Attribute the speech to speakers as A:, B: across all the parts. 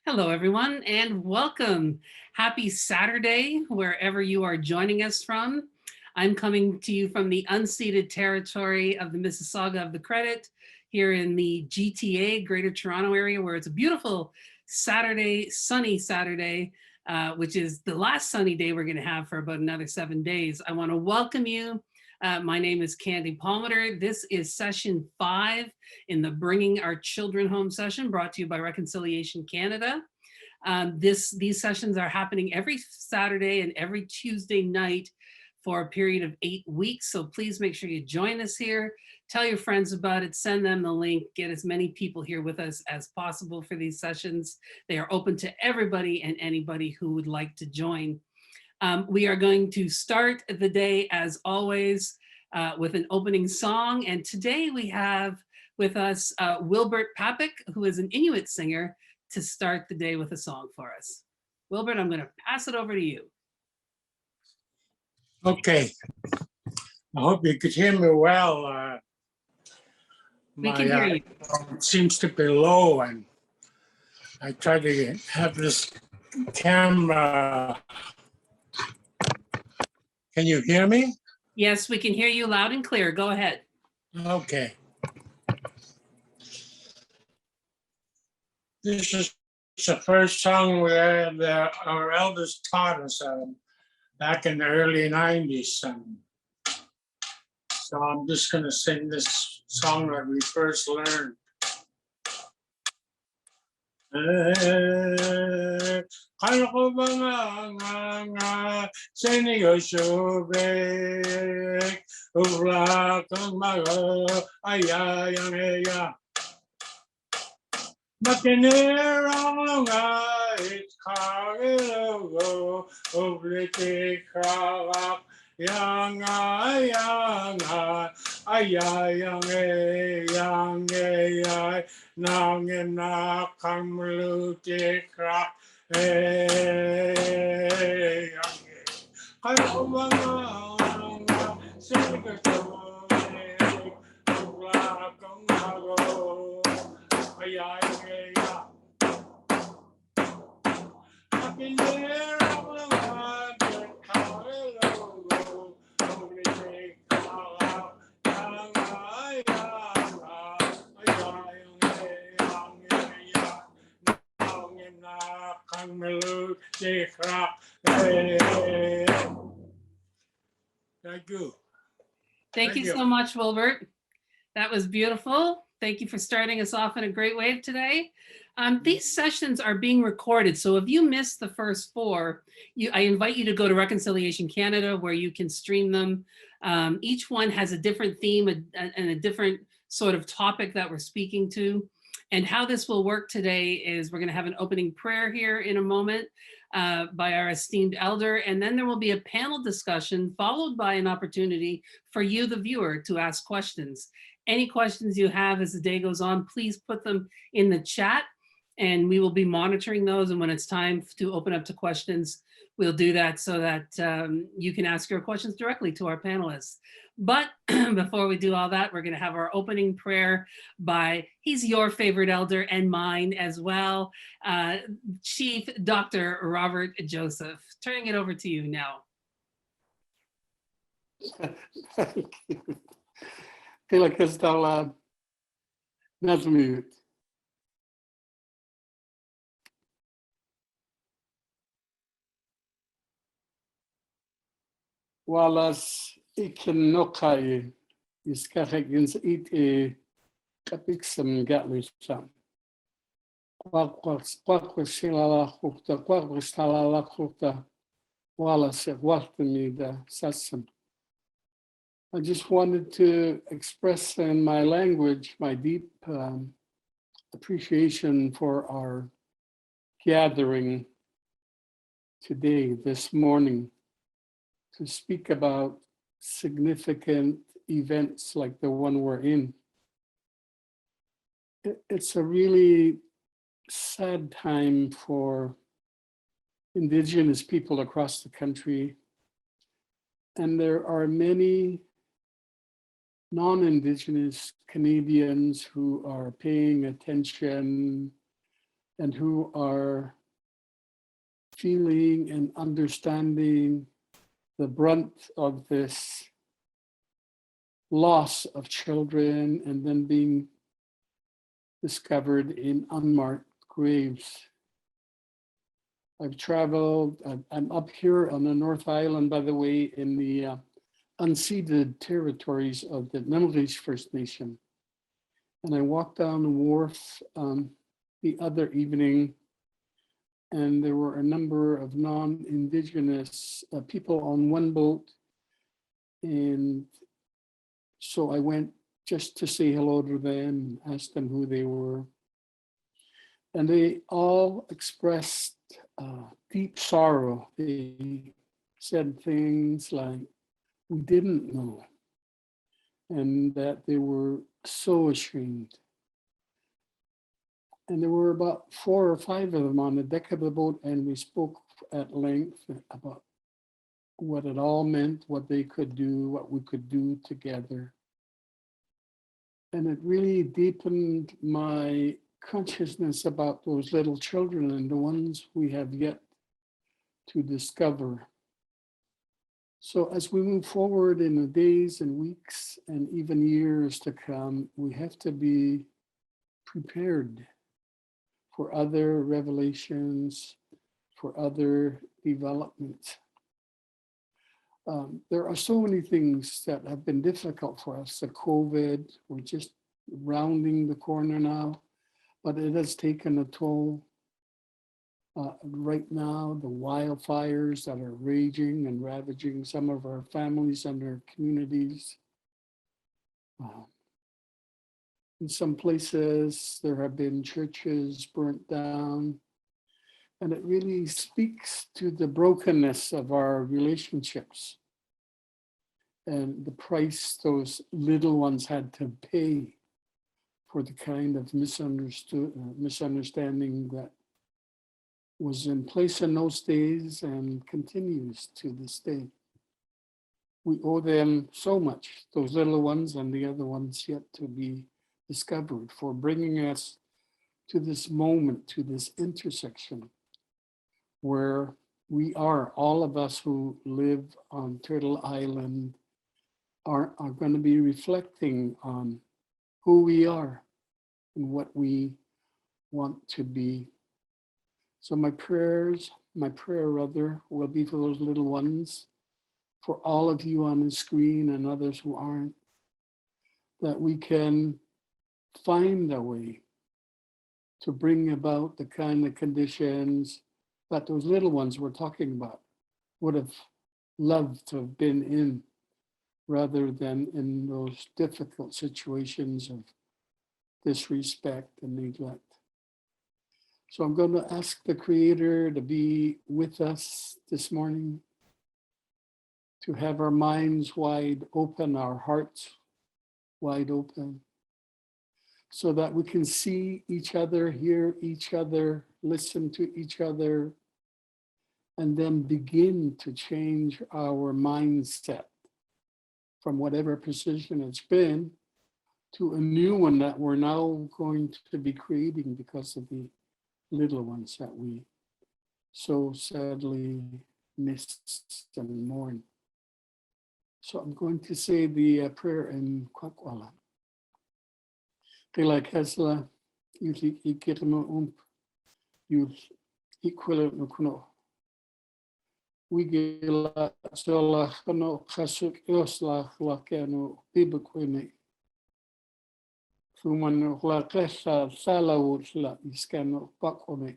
A: Hello, everyone, and welcome. Happy Saturday, wherever you are joining us from. I'm coming to you from the unceded territory of the Mississauga of the Credit here in the GTA, Greater Toronto Area, where it's a beautiful Saturday, sunny Saturday, which is the last sunny day we're going to have for about another 7 days. I want to welcome you. My name is Candy Palmater. This is session 5 in the Bringing Our Children Home session, brought to you by Reconciliation Canada. These sessions are happening every Saturday and every Tuesday night for a period of 8 weeks. So please make sure you join us here. Tell your friends about it, send them the link, get as many people here with us as possible for these sessions. They are open to everybody and anybody who would like to join. We are going to start the day, as always, with an opening song. And today we have with us Wilbert Papik, who is an Inuit singer, to start the day with a song for us. Wilbert, I'm going to pass it over to you.
B: Okay. I hope you could hear me well.
A: We can hear you.
B: It seems to be low, and I try to have this camera. Can you hear me?
A: Yes, we can hear you loud and clear. Go ahead.
B: Okay. This is the first song that our elders taught us back in the early 90s. So I'm just going to sing this song that we first learned. Kaya ko ba nga sinigosubik ula kang mga ayayang iya makinirang nga itkagilogo ublitik kawak yanga ayayang eyang nangin na Kamloops krak kaya mga sigasobik ula kang hago ayayang eyang makinirang nga itkagilogo ublitik kawak Thank you.
A: Thank you so much, Wilbert. That was beautiful. Thank you for starting us off in a great way today. These sessions are being recorded, so if you missed the first 4, I invite you to go to Reconciliation Canada, where you can stream them. Each one has a different theme and a different sort of topic that we're speaking to. And how this will work today is we're going to have an opening prayer here in a moment by our esteemed elder, and then there will be a panel discussion followed by an opportunity for you, the viewer, to ask questions. Any questions you have as the day goes on, please put them in the chat, and we will be monitoring those. And when it's time to open up to questions, we'll do that so that you can ask your questions directly to our panelists. But before we do all that, we're going to have our opening prayer by, he's your favorite elder and mine as well, Chief Dr. Robert Joseph. Turning it over to you now.
C: Thank you. Tila Kristalla Nazmut. Walas ikinnokai iskakagins it a kapiksam gatlisam. Quaquilala hukta, quaquistala hukta, walas at Waltamida Sassam. I just wanted to express in my language my deep appreciation for our gathering today, this morning, to speak about significant events like the one we're in. It's a really sad time for Indigenous people across the country. And there are many non-Indigenous Canadians who are paying attention and who are feeling and understanding the brunt of this loss of children and then being discovered in unmarked graves. I've traveled, I'm up here on the North Island, by the way, in the unceded territories of the Tk'emlups First Nation. And I walked down the wharf the other evening, and there were a number of non-Indigenous people on one boat. And so I went just to say hello to them, asked them who they were. And they all expressed deep sorrow. They said things like, we didn't know, and that they were so ashamed. And there were about 4 or 5 of them on the deck of the boat, and we spoke at length about what it all meant, what they could do, what we could do together. And it really deepened my consciousness about those little children and the ones we have yet to discover. So as we move forward in the days and weeks and even years to come, we have to be prepared for other revelations, for other developments. There are so many things that have been difficult for us. The COVID, we're just rounding the corner now, but it has taken a toll. Right now, the wildfires that are raging and ravaging some of our families and our communities. In some places, there have been churches burnt down, and it really speaks to the brokenness of our relationships and the price those little ones had to pay for the kind of misunderstanding that was in place in those days and continues to this day. We owe them so much, those little ones and the other ones yet to be discovered, for bringing us to this moment, to this intersection where we are, all of us who live on Turtle Island are going to be reflecting on who we are and what we want to be. So my prayer will be for those little ones, for all of you on the screen and others who aren't, that we can find a way to bring about the kind of conditions that those little ones we're talking about would have loved to have been in, rather than in those difficult situations of disrespect and neglect. So I'm going to ask the Creator to be with us this morning, to have our minds wide open, our hearts wide open, so that we can see each other, hear each other, listen to each other, and then begin to change our mindset from whatever position it's been to a new one that we're now going to be creating because of the little ones that we so sadly miss and mourn. So I'm going to say the prayer in Kwakwala. Kila kesla, yulik ikirno yul equivalent no kuno. Wigila sola kano kasuk yosla lakeno bibukwini. Suman la kesa salawut la iskano pakone.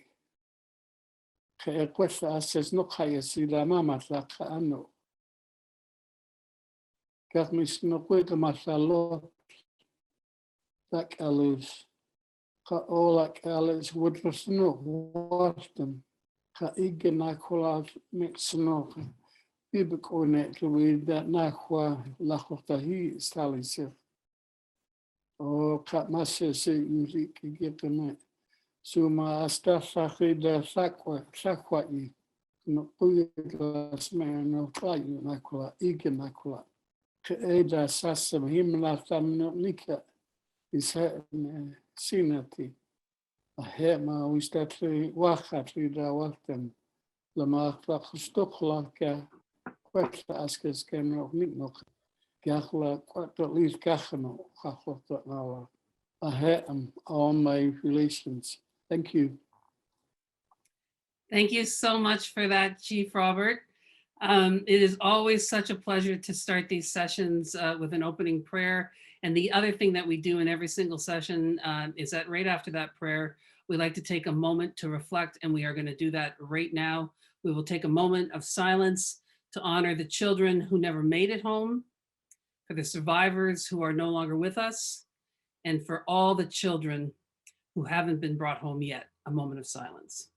C: Kaya questa asses no kaya sila mama la kaano. Kakmis no kweka masalo. Tak alus. Ka olak alus woodless no Boston. Ka igena kola mixno. Bibukwini with that nakwa lakotahi stalisir. O kat masa se yurik gitu na. Suma asta sakida sakwa I. No puya smen no kayu nakula ike nakula. Keeda sasam himna tamno nika. Is sinati. he ma wistatli wakatli da wakten lama klakustokla ka kwetla askes keno mitnok gachla kwatla least gachano gachla nala he on my relations. Thank you.
A: Thank you so much for that, Chief Robert. It is always such a pleasure to start these sessions with an opening prayer. And the other thing that we do in every single session is that right after that prayer, we like to take a moment to reflect, and we are going to do that right now. We will take a moment of silence to honor the children who never made it home, for the survivors who are no longer with us, and for all the children who haven't been brought home yet. A moment of silence.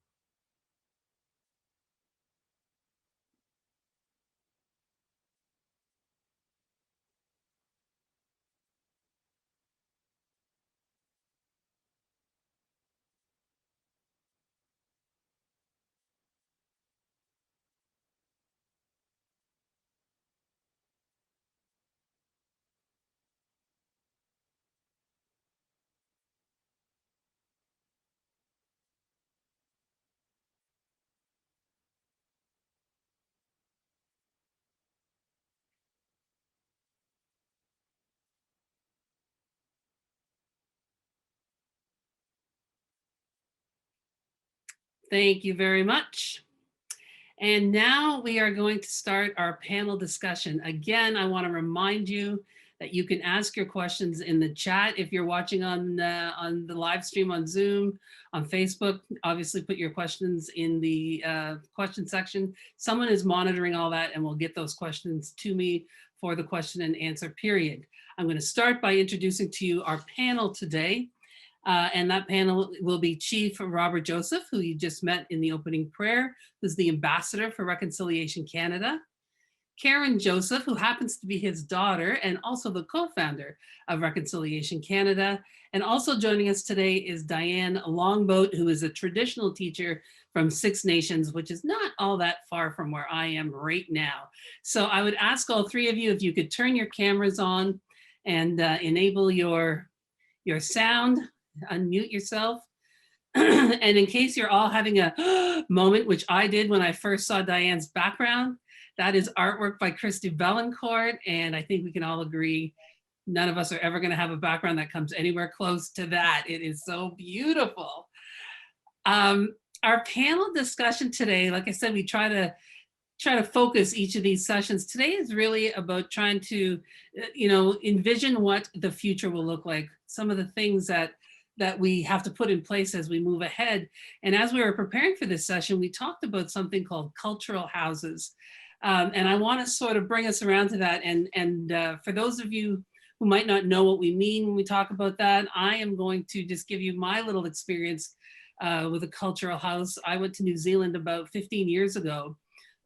A: Thank you very much. And now we are going to start our panel discussion. Again, I want to remind you that you can ask your questions in the chat if you're watching on the live stream on Zoom, on Facebook. Obviously, put your questions in the question section. Someone is monitoring all that and will get those questions to me for the question and answer period. I'm going to start by introducing to you our panel today. And that panel will be Chief Robert Joseph, who you just met in the opening prayer, who's the ambassador for Reconciliation Canada. Karen Joseph, who happens to be his daughter and also the co-founder of Reconciliation Canada. And also joining us today is Diane Longboat, who is a traditional teacher from Six Nations, which is not all that far from where I am right now. So I would ask all three of you if you could turn your cameras on and enable your sound. Unmute yourself. And in case you're all having a moment, which I did when I first saw Diane's background, that is artwork by Christy Bellencourt. And I think we can all agree, none of us are ever going to have a background that comes anywhere close to that. It is so beautiful. Our panel discussion today, like I said, we try to focus each of these sessions. Today is really about trying to, envision what the future will look like. Some of the things that we have to put in place as we move ahead. And as we were preparing for this session, we talked about something called cultural houses. And I want to sort of bring us around to that. And for those of you who might not know what we mean when we talk about that, I am going to just give you my little experience with a cultural house. I went to New Zealand about 15 years ago.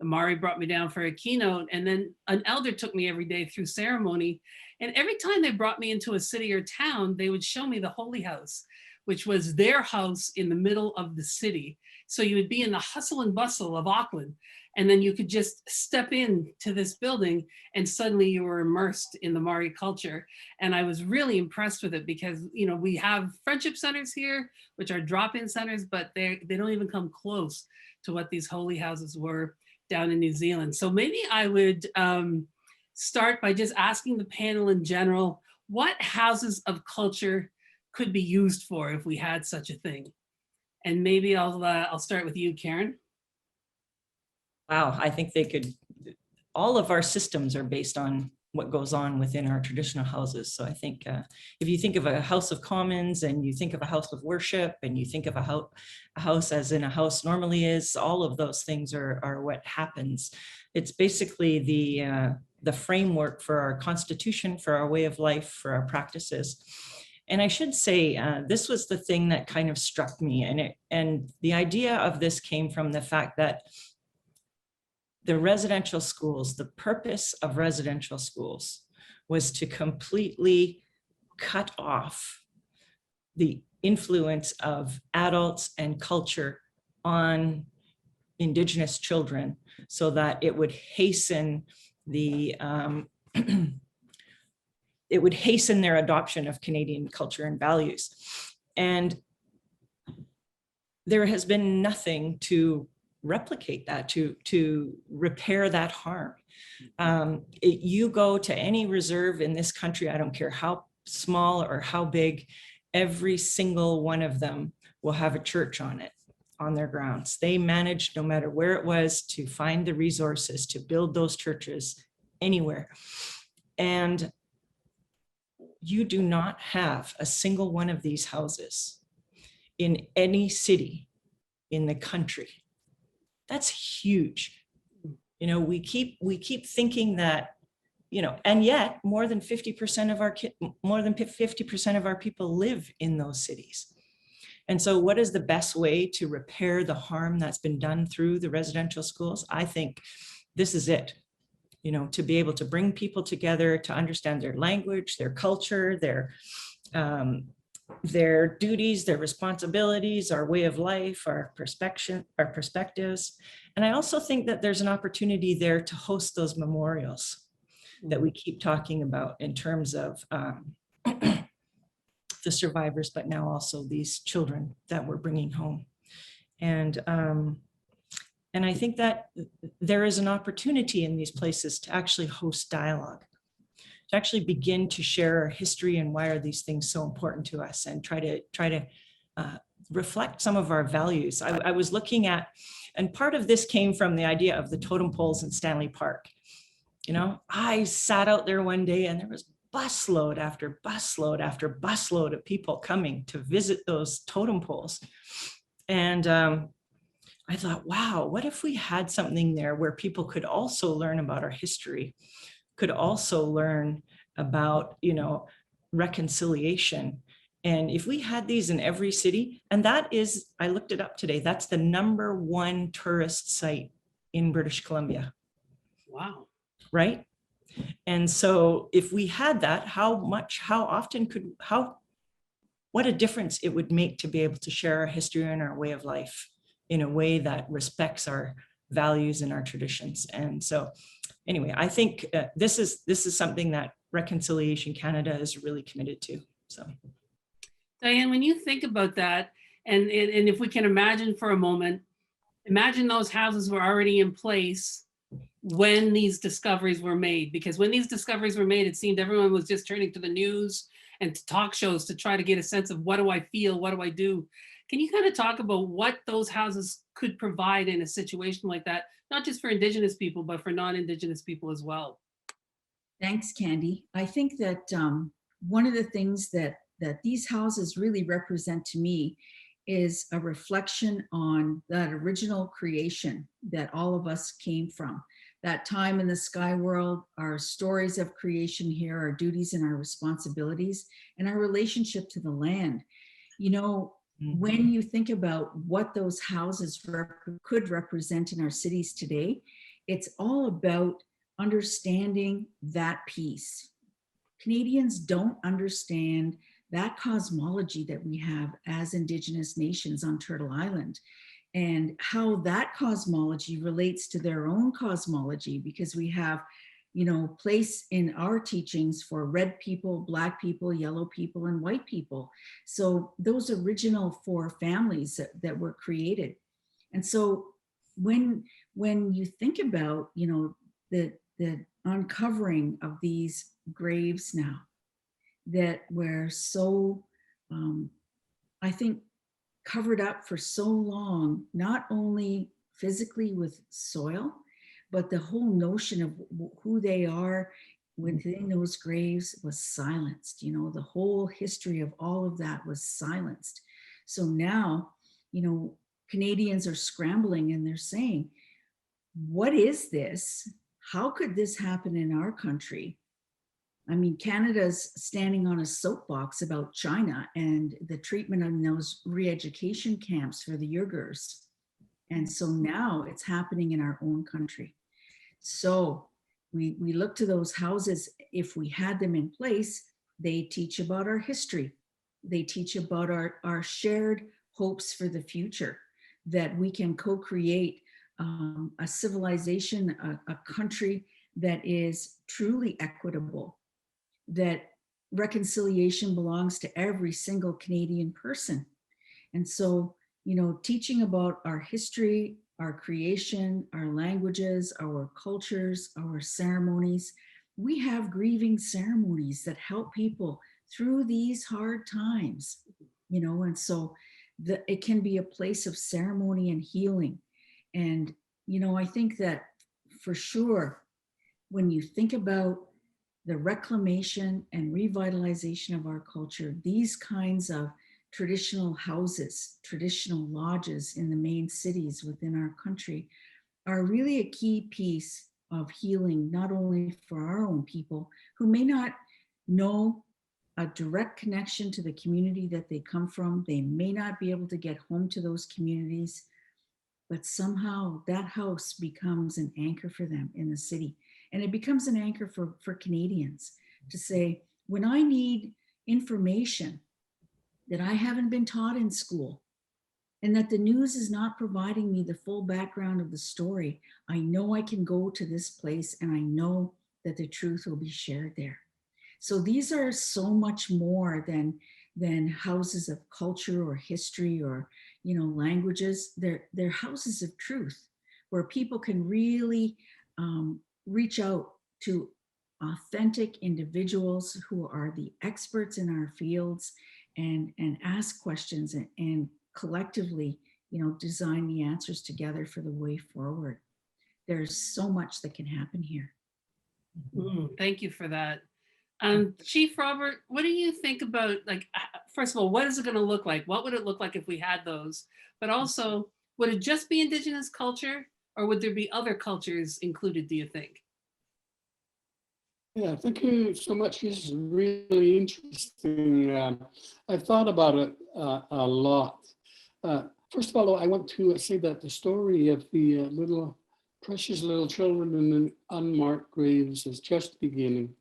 A: Mari brought me down for a keynote, and then an elder took me every day through ceremony. And every time they brought me into a city or town, they would show me the Holy House, which was their house in the middle of the city. So you would be in the hustle and bustle of Auckland, and then you could just step into this building and suddenly you were immersed in the Maori culture. And I was really impressed with it because, we have friendship centers here, which are drop-in centers, but they don't even come close to what these holy houses were down in New Zealand. So maybe I would start by just asking the panel in general, what houses of culture could be used for if we had such a thing? And maybe I'll start with you, Karen.
D: Wow, I think they could, all of our systems are based on what goes on within our traditional houses. So I think if you think of a House of Commons and you think of a house of worship and you think of a house as in a house normally is, all of those things are what happens. It's basically the framework for our constitution, for our way of life, for our practices. And I should say, this was the thing that kind of struck me. And the idea of this came from the fact that the residential schools, the purpose of residential schools was to completely cut off the influence of adults and culture on Indigenous children so that it would hasten the it would hasten their adoption of Canadian culture and values. And there has been nothing to replicate that, to repair that harm. You go to any reserve in this country, I don't care how small or how big, every single one of them will have a church on it, on their grounds. They managed, no matter where it was, to find the resources to build those churches anywhere. And you do not have a single one of these houses in any city in the country. That's huge. You know, we keep thinking that, you know, and yet more than 50% of our people live in those cities. And so what is the best way to repair the harm that's been done through the residential schools? I think this is it, you know, to be able to bring people together, to understand their language, their culture, their duties, their responsibilities, our way of life, our perspectives. And I also think that there's an opportunity there to host those memorials that we keep talking about in terms of the survivors, but now also these children that we're bringing home. And I think that there is an opportunity in these places to actually host dialogue, to actually begin to share our history and why are these things so important to us, and try to reflect some of our values. I was looking at, and part of this came from the idea of the totem poles in Stanley Park. You know, I sat out there one day and there was busload after busload after busload of people coming to visit those totem poles. And I thought, wow, what if we had something there where people could also learn about our history, could also learn about, you know, reconciliation. And if we had these in every city, and that is, I looked it up today, that's the #1 tourist site in British Columbia.
A: Wow.
D: Right? And so if we had that, what a difference it would make to be able to share our history and our way of life in a way that respects our values and our traditions. And so anyway, I think this is something that Reconciliation Canada is really committed to. So
A: Diane, when you think about that, and if we can imagine for a moment, imagine those houses were already in place when these discoveries were made. Because when these discoveries were made, it seemed everyone was just turning to the news and to talk shows to try to get a sense of, what do I feel? What do I do? Can you kind of talk about what those houses could provide in a situation like that, not just for Indigenous people, but for non-Indigenous people as well?
E: Thanks, Candy. I think that one of the things that these houses really represent to me is a reflection on that original creation that all of us came from. That time in the sky world, our stories of creation here, our duties and our responsibilities, and our relationship to the land. You know, when you think about what those houses could represent in our cities today, it's all about understanding that piece. Canadians don't understand that cosmology that we have as Indigenous nations on Turtle Island, and how that cosmology relates to their own cosmology, because we have, you know, place in our teachings for red people, black people, yellow people, and white people. So those original 4 families that were created. And so when you think about, you know, the uncovering of these graves now that were so, I think, covered up for so long, not only physically with soil, but the whole notion of who they are within those graves was silenced. You know, the whole history of all of that was silenced. So now, you know, Canadians are scrambling and they're saying, what is this? How could this happen in our country? I mean, Canada's standing on a soapbox about China and the treatment in those re-education camps for the Uyghurs. And so now it's happening in our own country. So we look to those houses. If we had them in place, they teach about our history. They teach about our shared hopes for the future, that we can co-create a civilization, a country that is truly equitable, that reconciliation belongs to every single Canadian person. And so teaching about our history, our creation, our languages, our cultures, our ceremonies. We have grieving ceremonies that help people through these hard times, and so it can be a place of ceremony and healing. And, I think that for sure, when you think about the reclamation and revitalization of our culture, these kinds of traditional houses, traditional lodges in the main cities within our country are really a key piece of healing, not only for our own people who may not know a direct connection to the community that they come from. They may not be able to get home to those communities, but somehow that house becomes an anchor for them in the city. And it becomes an anchor for Canadians to say, when I need information that I haven't been taught in school, and that the news is not providing me the full background of the story, I know I can go to this place and I know that the truth will be shared there. So these are so much more than houses of culture or history or languages. They're houses of truth where people can really reach out to authentic individuals who are the experts in our fields and ask questions and collectively, design the answers together for the way forward. There's so much that can happen here.
A: Thank you for that. Chief Robert, what do you think about, first of all, what is it going to look like? What would it look like if we had those? But also, would it just be Indigenous culture, or would there be other cultures included, do you think?
C: Yeah, thank you so much. This is really interesting. I've thought about it a lot. First of all, I want to say that the story of the precious little children in the unmarked graves is just beginning.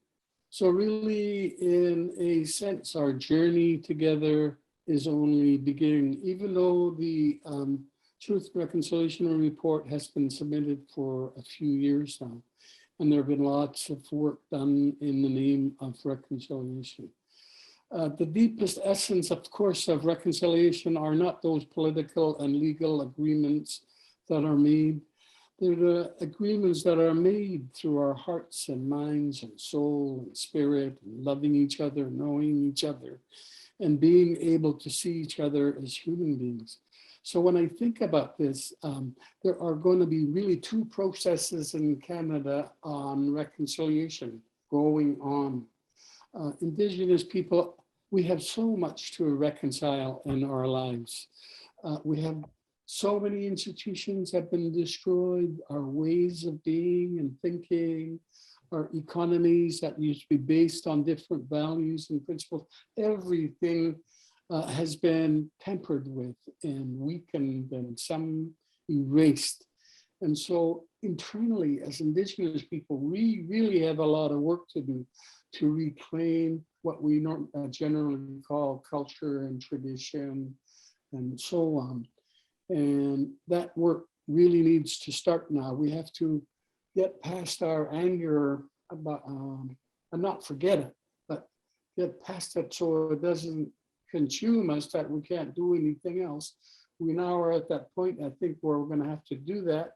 C: So really, in a sense, our journey together is only beginning, even though the Truth and Reconciliation Report has been submitted for a few years now. And there have been lots of work done in the name of reconciliation. The deepest essence, of course, of reconciliation are not those political and legal agreements that are made. They're the agreements that are made through our hearts and minds and soul and spirit, and loving each other, knowing each other, and being able to see each other as human beings. So when I think about this, there are going to be really two processes in Canada on reconciliation going on. Indigenous people, we have so much to reconcile in our lives. We have so many institutions have been destroyed, our ways of being and thinking, our economies that used to be based on different values and principles, everything has been tampered with and weakened and some erased. And so internally, as Indigenous people, we really have a lot of work to do to reclaim what we generally call culture and tradition and so on. And that work really needs to start now. We have to get past our anger about, and not forget it, but get past it so it doesn't consume us that we can't do anything else. We now are at that point, I think, where we're going to have to do that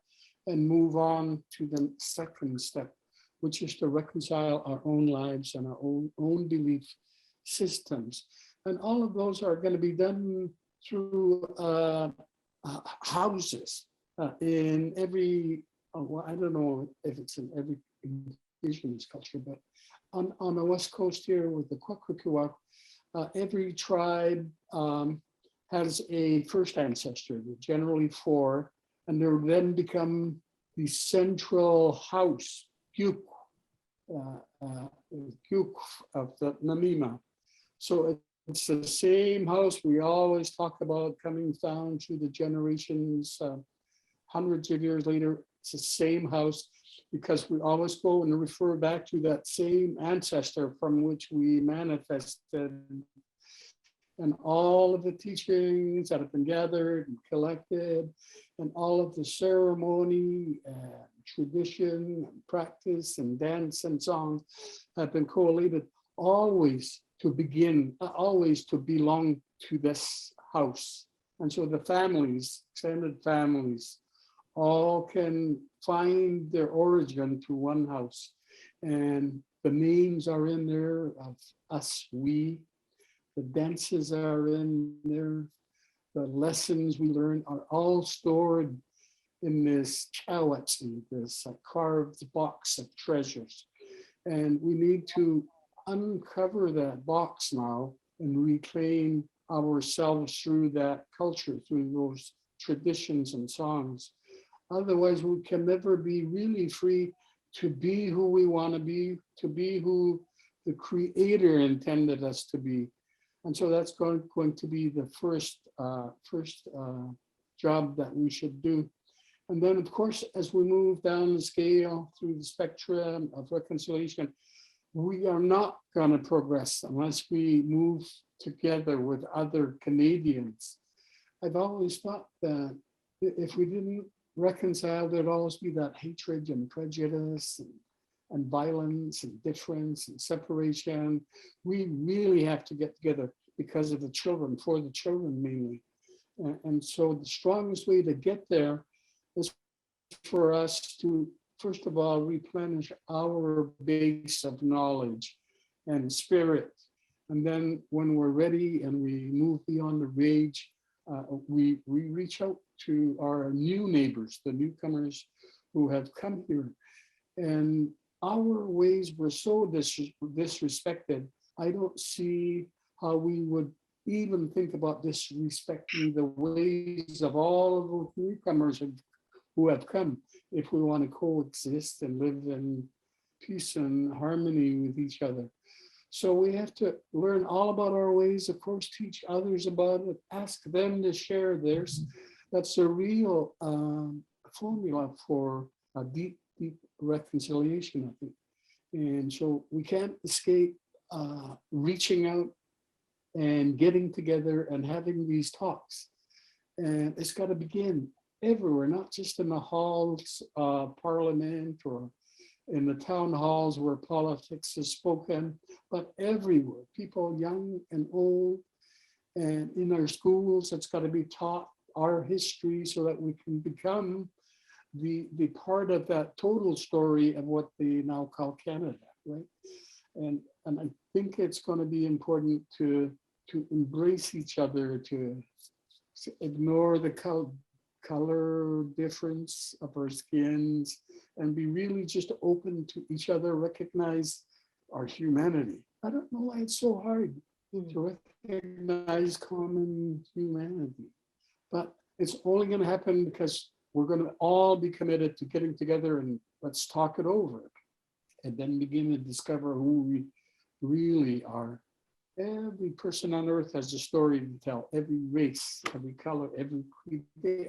C: and move on to the second step, which is to reconcile our own lives and our own belief systems. And all of those are going to be done through houses in every, well, I don't know if it's in every Indigenous culture, but on the West Coast here with the Kwakwaka'wakw, every tribe has a first ancestor, generally 4, and they then become the central house, Gyuk of the Namima. So it's the same house we always talk about coming down through the generations, hundreds of years later. It's the same house because we always go and refer back to that same ancestor from which we manifested. And all of the teachings that have been gathered and collected, and all of the ceremony and tradition and practice and dance and song have been collated always to begin, always to belong to this house. And so the families, extended families, all can find their origin to one house. And the names are in there of us, we. The dances are in there. The lessons we learn are all stored in this chawatsi, this carved box of treasures. And we need to uncover that box now and reclaim ourselves through that culture, through those traditions and songs. Otherwise, we can never be really free to be who we want to be who the Creator intended us to be. And so that's going to be the first job that we should do. And then, of course, as we move down the scale through the spectrum of reconciliation, we are not going to progress unless we move together with other Canadians. I've always thought that if we didn't reconcile, there'd always be that hatred and prejudice and violence and difference and separation. We really have to get together because of the children, for the children mainly. And so the strongest way to get there is for us to, first of all, replenish our base of knowledge and spirit. And then when we're ready and we move beyond the rage, we reach out to our new neighbors, the newcomers who have come here. And our ways were so disrespected. I don't see how we would even think about disrespecting the ways of all of those newcomers who have come, if we want to coexist and live in peace and harmony with each other. So we have to learn all about our ways, of course, teach others about it, ask them to share theirs. That's a real formula for a deep, deep reconciliation, I think. And so we can't escape reaching out and getting together and having these talks. And it's got to begin everywhere, not just in the halls of Parliament or in the town halls where politics is spoken, but everywhere, people young and old, and in our schools, it's got to be taught our history so that we can become the part of that total story of what they now call Canada, right? And I think it's going to be important to embrace each other, to ignore the color difference of our skins, and be really just open to each other, recognize our humanity. I don't know why it's so hard to recognize common humanity, but it's only going to happen because we're going to all be committed to getting together and let's talk it over and then begin to discover who we really are. Every person on earth has a story to tell, every race, every color, every creed, we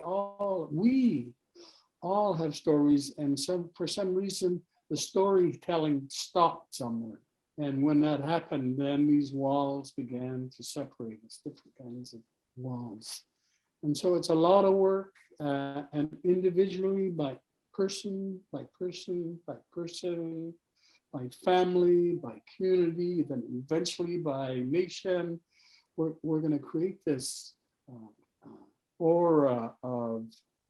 C: all have stories, and for some reason, the storytelling stopped somewhere. And when that happened, then these walls began to separate us, different kinds of walls. And so it's a lot of work, and individually, by person, by person, by person, by family, by community, then eventually by nation, we're going to create this aura of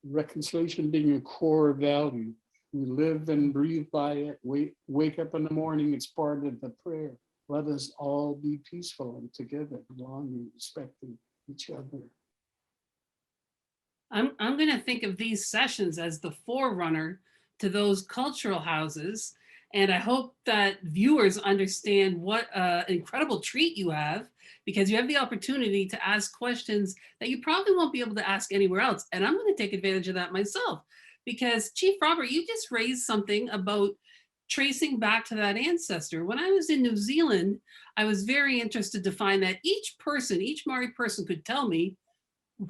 C: reconciliation being a core value. We live and breathe by it. Wake up in the morning, it's part of the prayer. Let us all be peaceful and together, belonging, respecting each other.
A: I'm going to think of these sessions as the forerunner to those cultural houses. And I hope that viewers understand what an incredible treat you have, because you have the opportunity to ask questions that you probably won't be able to ask anywhere else. And I'm going to take advantage of that myself, because Chief Robert, you just raised something about tracing back to that ancestor. When I was in New Zealand, I was very interested to find that each Maori person could tell me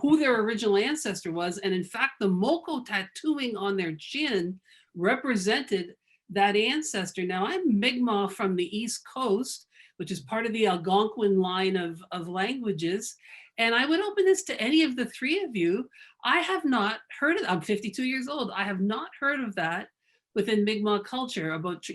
A: who their original ancestor was. And in fact, the moko tattooing on their chin represented that ancestor. Now, I'm Mi'kmaq from the East Coast, which is part of the Algonquin line of languages. And I would open this to any of the three of you. I have not heard of, I'm 52 years old. I have not heard of that within Mi'kmaq culture about,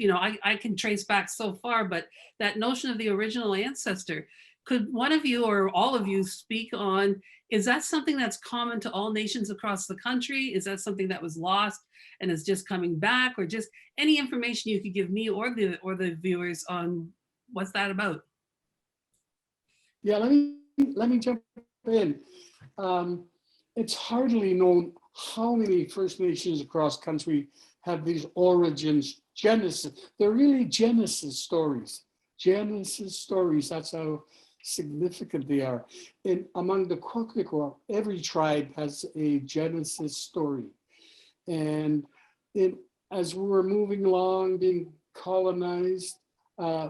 A: I can trace back so far, but that notion of the original ancestor. Could one of you or all of you speak on, is that something that's common to all nations across the country? Is that something that was lost and is just coming back, or just any information you could give me or the viewers on what's that about?
C: Yeah, let me jump in. It's hardly known how many First Nations across country have these origins, Genesis. They're really Genesis stories. Genesis stories, that's how significant they are. Among the Kwakwa, every tribe has a Genesis story. And as we were moving along, being colonized,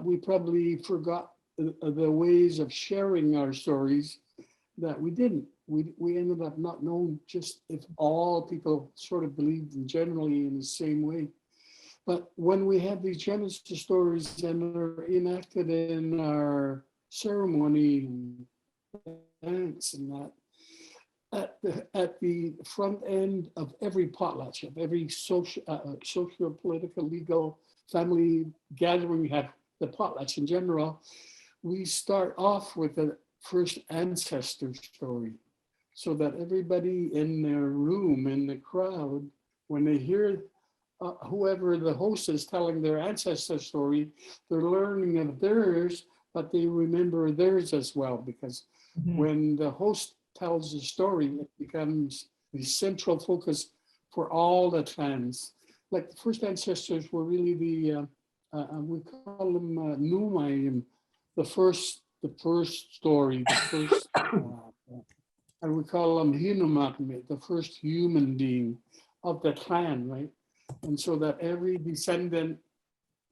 C: we probably forgot the ways of sharing our stories that we didn't. We ended up not knowing just if all people sort of believed in generally in the same way. But when we have these Genesis stories and are enacted in our ceremony and dance and that, at the front end of every potlatch, of every social, political, legal, family gathering we have, the potlatch in general, we start off with the first ancestor story, so that everybody in their room, in the crowd, when they hear whoever the host is telling their ancestor story, they're learning of theirs, but they remember theirs as well, because when the host tells the story, it becomes the central focus for all the clans. Like the first ancestors were really the, we call them Numayim, the first story, the first, and we call them Hinumakmi, the first human being of the clan, right? And so that every descendant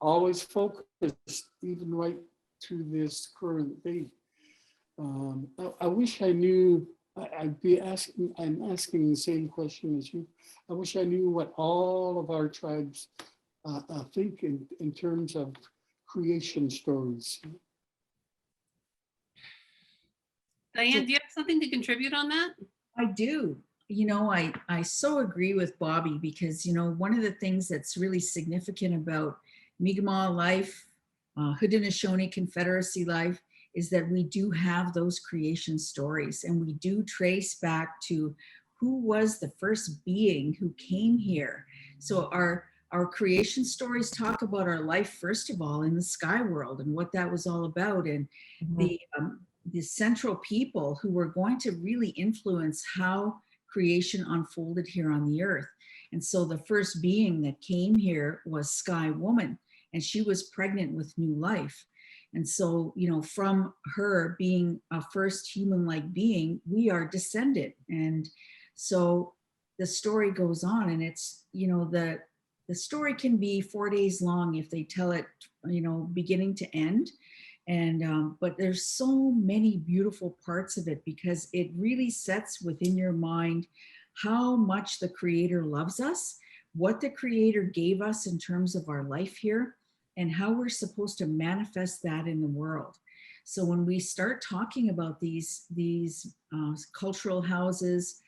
C: always focused, even right to this current day. I wish I knew, I'm asking the same question as you. I wish I knew what all of our tribes think in terms of creation stories.
A: Diane, do you have something to contribute on that?
E: I do. You know, I so agree with Bobby, because, you know, one of the things that's really significant about Mi'kmaq life, Haudenosaunee Confederacy life, is that we do have those creation stories, and we do trace back to who was the first being who came here. So our creation stories talk about our life, first of all, in the sky world and what that was all about, and the central people who were going to really influence how creation unfolded here on the earth. And so the first being that came here was Sky Woman, and she was pregnant with new life. And so, you know, from her being a first human-like being, we are descended. And so the story goes on, and it's, you know, the story can be 4 days long if they tell it, you know, beginning to end. And but there's so many beautiful parts of it, because it really sets within your mind how much the Creator loves us, what the Creator gave us in terms of our life here, and how we're supposed to manifest that in the world. So when we start talking about these cultural houses,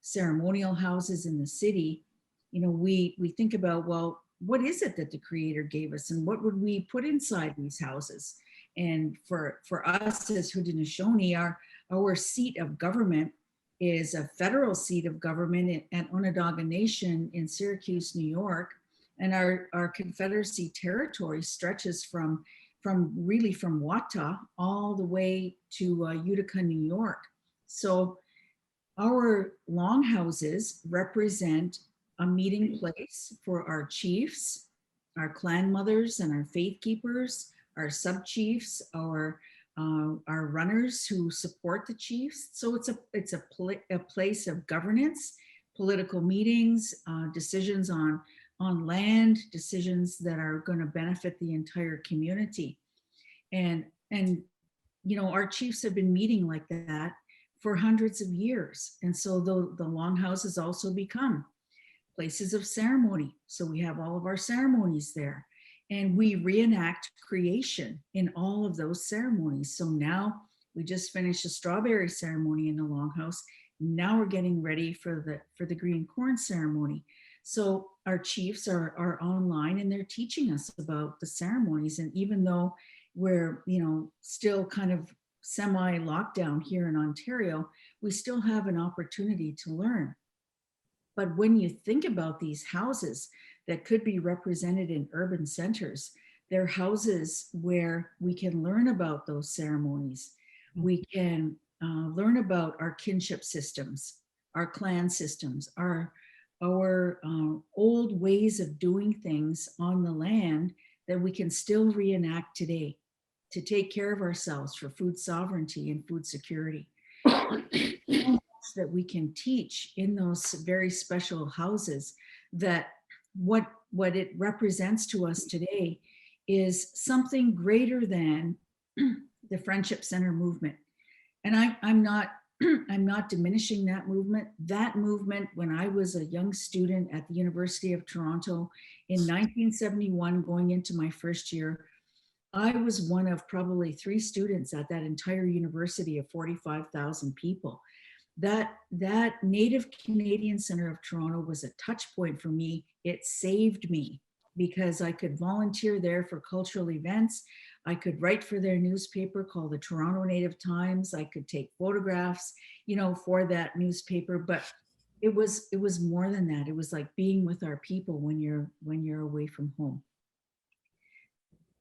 E: ceremonial houses in the city, you know, we think about, well, what is it that the Creator gave us, and what would we put inside these houses? And for us as Haudenosaunee, our seat of government is a federal seat of government at Onondaga Nation in Syracuse, New York. And our Confederacy territory stretches from Wata all the way to Utica, New York. So our longhouses represent a meeting place for our chiefs, our clan mothers and our faith keepers, our sub-chiefs, our runners who support the chiefs. So it's a place of governance, political meetings, decisions on land, decisions that are going to benefit the entire community. And you know, our chiefs have been meeting like that for hundreds of years. And so the longhouses also become places of ceremony. So we have all of our ceremonies there, and we reenact creation in all of those ceremonies. So now we just finished a strawberry ceremony in the longhouse. Now we're getting ready for the green corn ceremony. So our chiefs are online, and they're teaching us about the ceremonies. And even though we're, you know, still kind of semi-lockdown here in Ontario, we still have an opportunity to learn. But when you think about these houses that could be represented in urban centers, they're houses where we can learn about those ceremonies. We can learn about our kinship systems, our clan systems, our old ways of doing things on the land that we can still reenact today to take care of ourselves for food sovereignty and food security. That we can teach in those very special houses, that what it represents to us today is something greater than the Friendship Center movement. And I'm not diminishing that movement. That movement, when I was a young student at the University of Toronto in 1971, going into my first year, I was one of probably 3 students at that entire university of 45,000 people. That Native Canadian Center of Toronto was a touch point for me. It saved me because I could volunteer there for cultural events. I could write for their newspaper called the Toronto Native Times. I could take photographs, for that newspaper, but it was more than that. It was like being with our people when you're away from home.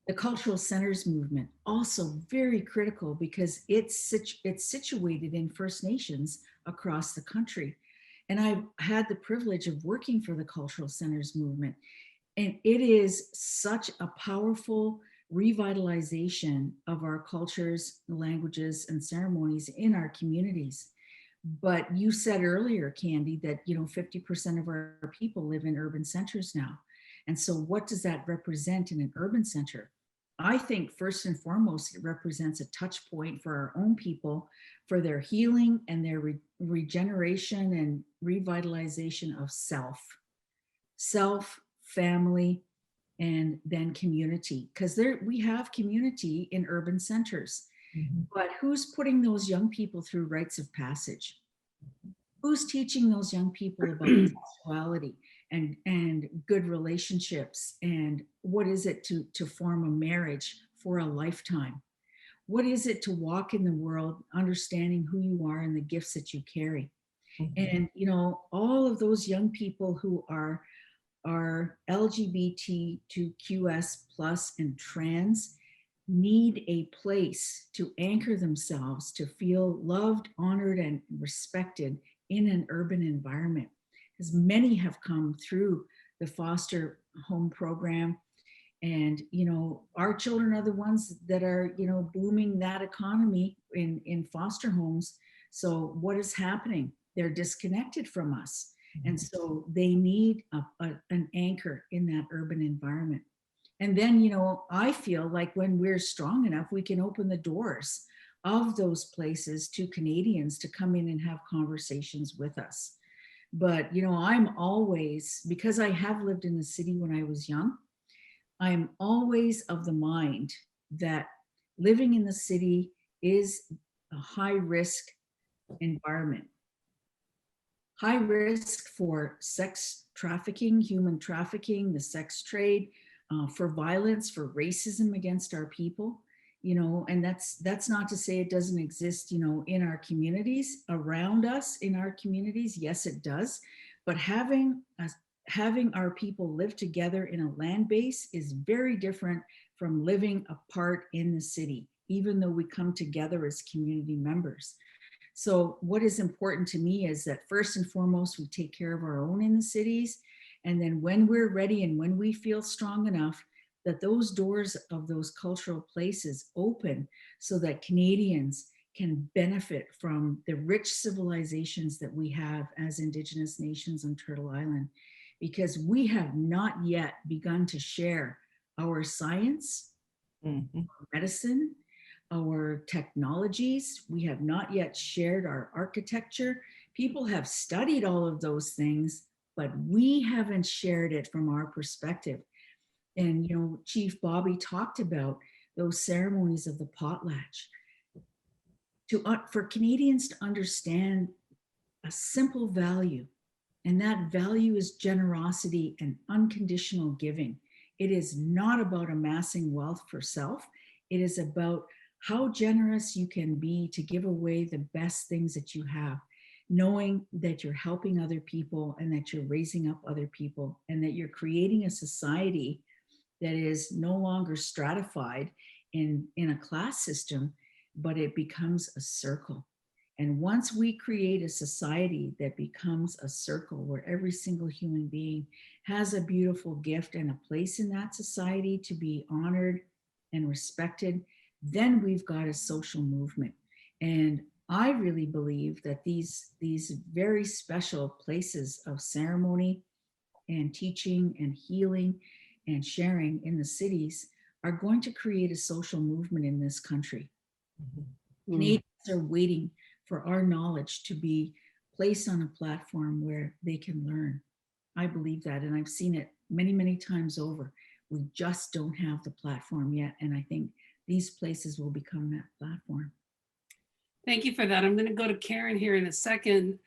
E: The cultural centers movement, also very critical because it's situated in First Nations across the country. And I've had the privilege of working for the cultural centers movement. And it is such a powerful revitalization of our cultures, languages, and ceremonies in our communities. But you said earlier, Candy, that 50% of our people live in urban centers now. And so what does that represent in an urban center? I think first and foremost, it represents a touch point for our own people, for their healing and their regeneration and revitalization of self, family, and then community. Because we have community in urban centers, but who's putting those young people through rites of passage? Who's teaching those young people about sexuality and good relationships, and what is it to form a marriage for a lifetime? What is it to walk in the world understanding who you are and the gifts that you carry? And all of those young people who are LGBTQS plus and trans need a place to anchor themselves, to feel loved, honored, and respected in an urban environment. As many have come through the foster home program. And, our children are the ones that are, booming that economy in foster homes. So what is happening? They're disconnected from us. And so they need an anchor in that urban environment. And then, I feel like when we're strong enough, we can open the doors of those places to Canadians to come in and have conversations with us. But, I'm always, because I have lived in the city when I was young, I'm always of the mind that living in the city is a high risk environment. High risk for sex trafficking, human trafficking, the sex trade, for violence, for racism against our people, and that's not to say it doesn't exist, in our communities, around us, in our communities. Yes, it does. But having our people live together in a land base is very different from living apart in the city, even though we come together as community members. So what is important to me is that first and foremost, we take care of our own in the cities. And then when we're ready and when we feel strong enough, that those doors of those cultural places open so that Canadians can benefit from the rich civilizations that we have as Indigenous nations on Turtle Island, because we have not yet begun to share our science, our medicine, our technologies. We have not yet shared our architecture. People have studied all of those things, but we haven't shared it from our perspective. And, Chief Bobby talked about those ceremonies of the potlatch. For Canadians to understand a simple value, and that value is generosity and unconditional giving. It is not about amassing wealth for self. It is about how generous you can be to give away the best things that you have, knowing that you're helping other people and that you're raising up other people and that you're creating a society that is no longer stratified in a class system, but it becomes a circle. And once we create a society that becomes a circle where every single human being has a beautiful gift and a place in that society to be honored and respected, then we've got a social movement. And I really believe that these very special places of ceremony and teaching and healing and sharing in the cities are going to create a social movement in this country. Canadians are waiting for our knowledge to be placed on a platform where they can learn. I believe that, and I've seen it many, many times over. We just don't have the platform yet, and I think these places will become that platform.
A: Thank you for that. I'm going to go to Karen here in a second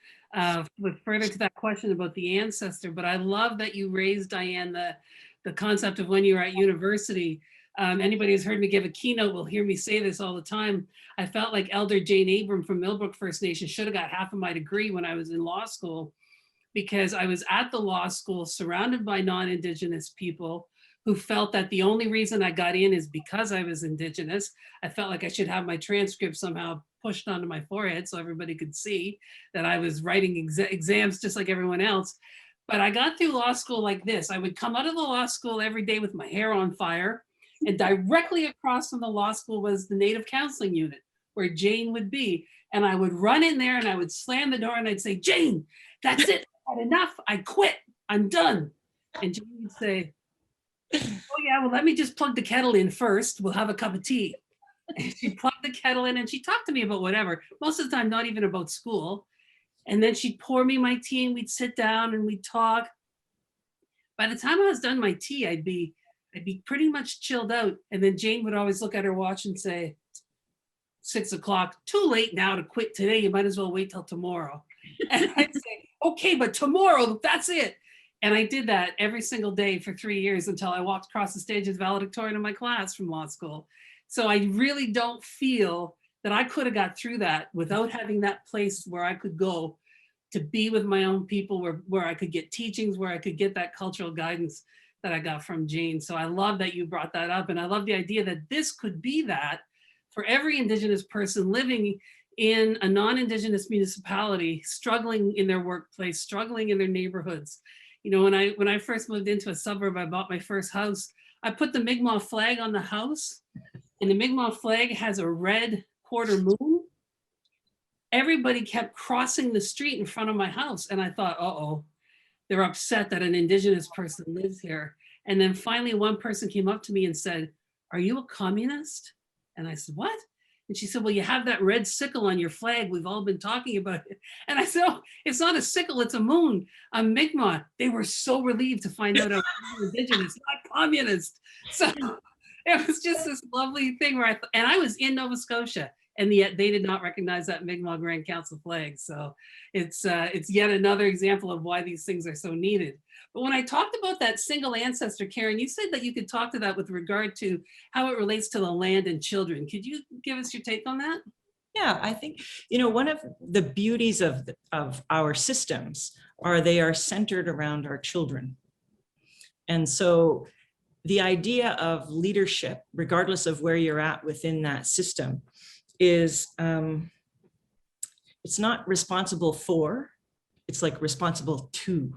A: with further to that question about the ancestor, but I love that you raised, Diane, the concept of when you were at university. Anybody who's heard me give a keynote will hear me say this all the time. I felt like Elder Jane Abram from Millbrook First Nation should have got half of my degree when I was in law school, because I was at the law school surrounded by non-Indigenous people who felt that the only reason I got in is because I was Indigenous. I felt like I should have my transcript somehow pushed onto my forehead so everybody could see that I was writing exams just like everyone else. But I got through law school like this. I would come out of the law school every day with my hair on fire, and directly across from the law school was the Native Counseling Unit where Jane would be. And I would run in there and I would slam the door and I'd say, Jane, that's it, I've had enough, I quit, I'm done. And Jane would say, oh yeah, well, let me just plug the kettle in first, we'll have a cup of tea. And she'd plug the kettle in and she'd talk to me about whatever, most of the time not even about school. And then she'd pour me my tea and we'd sit down and we'd talk. By the time I was done my tea, I'd be pretty much chilled out. And then Jane would always look at her watch and say, 6 o'clock, too late now to quit today, you might as well wait till tomorrow. And I'd say, okay, but tomorrow, that's it. And I did that every single day for 3 years until I walked across the stage as valedictorian of my class from law school. So I really don't feel that I could have got through that without having that place where I could go to be with my own people, where I could get teachings, where I could get that cultural guidance that I got from Jane. So I love that you brought that up. And I love the idea that this could be that for every Indigenous person living in a non-Indigenous municipality, struggling in their workplace, struggling in their neighborhoods. You know, when I first moved into a suburb, I bought my first house, I put the Mi'kmaq flag on the house, and the Mi'kmaq flag has a red quarter moon. Everybody kept crossing the street in front of my house. And I thought, uh-oh, they're upset that an Indigenous person lives here. And then finally one person came up to me and said, are you a communist? And I said, what? And she said, well, you have that red sickle on your flag. We've all been talking about it. And I said, oh, it's not a sickle, it's a moon. I'm Mi'kmaq. They were so relieved to find out I was Indigenous, not communist. So it was just this lovely thing where I was in Nova Scotia, and yet they did not recognize that Mi'kmaq Grand Council flag. So it's yet another example of why these things are so needed. But when I talked about that single ancestor, Karen, you said that you could talk to that with regard to how it relates to the land and children. Could you give us your take on that?
D: Yeah, I think, you know, one of the beauties of our systems are they are centered around our children. And so the idea of leadership, regardless of where you're at within that system, is it's not responsible for, it's like responsible to.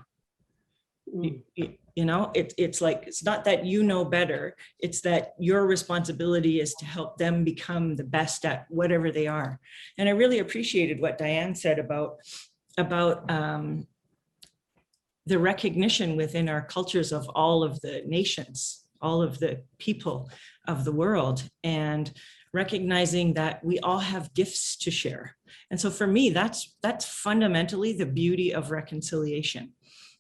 D: You know, it's like, it's not that you know better, it's that your responsibility is to help them become the best at whatever they are. And I really appreciated what Diane said about the recognition within our cultures of all of the nations, all of the people of the world, and recognizing that we all have gifts to share. And so for me, that's fundamentally the beauty of reconciliation.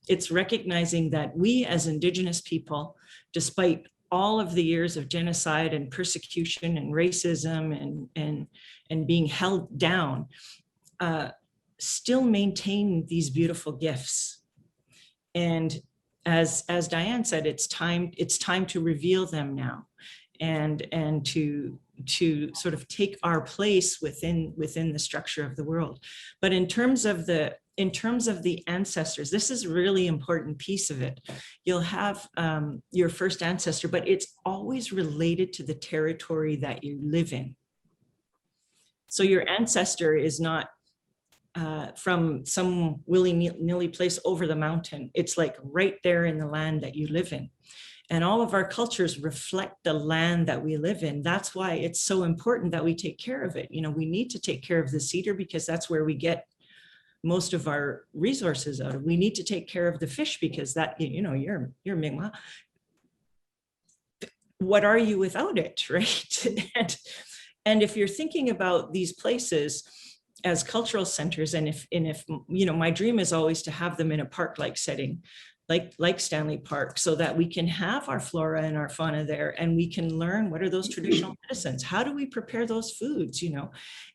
D: It's recognizing that we as Indigenous people, despite all of the years of genocide and persecution and racism and being held down, still maintain these beautiful gifts. And as Diane said, it's time to reveal them now. and to sort of take our place within the structure of the world. But in terms of the ancestors, this is a really important piece of it. You'll have your first ancestor, but it's always related to the territory that you live in. So your ancestor is not from some willy-nilly place over the mountain. It's like right there in the land that you live in. And all of our cultures reflect the land that we live in. That's why it's so important that we take care of it. You know, we need to take care of the cedar because that's where we get most of our resources out of. We need to take care of the fish because that, you know, you're Mi'kmaq. What are you without it, right? and if you're thinking about these places as cultural centers, and if you know, my dream is always to have them in a park-like setting, like Stanley Park, so that we can have our flora and our fauna there, and we can learn what are those traditional medicines, how do we prepare those foods, you know,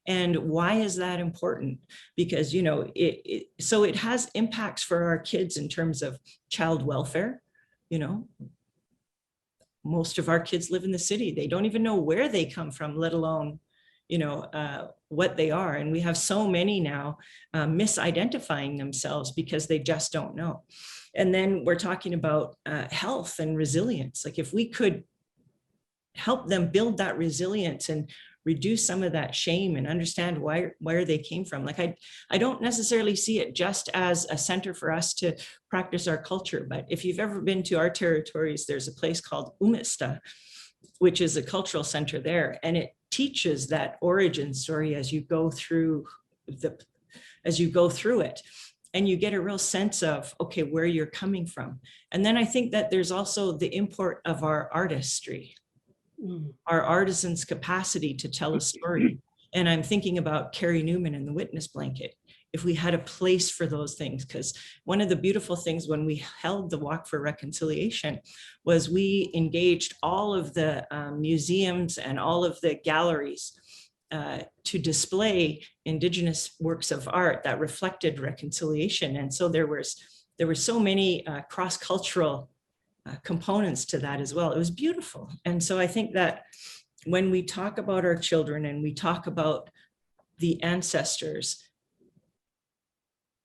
D: and why is that important? Because, you know, so it has impacts for our kids in terms of child welfare. You know, most of our kids live in the city, they don't even know where they come from, let alone, you know, what they are. And we have so many now misidentifying themselves because they just don't know. And then we're talking about health and resilience. Like if we could help them build that resilience and reduce some of that shame and understand where they came from. Like I don't necessarily see it just as a center for us to practice our culture, but if you've ever been to our territories, there's a place called Umista, which is a cultural center there. And it teaches that origin story as you go through it. And you get a real sense of, okay, where you're coming from. And then I think that there's also the import of our artistry, our artisans' capacity to tell a story. And I'm thinking about Carrie Newman and the Witness Blanket. If we had a place for those things, because one of the beautiful things when we held the Walk for Reconciliation was we engaged all of the museums and all of the galleries to display Indigenous works of art that reflected reconciliation. And so there were so many cross-cultural components to that as well. It was beautiful. And so I think that when we talk about our children and we talk about the ancestors,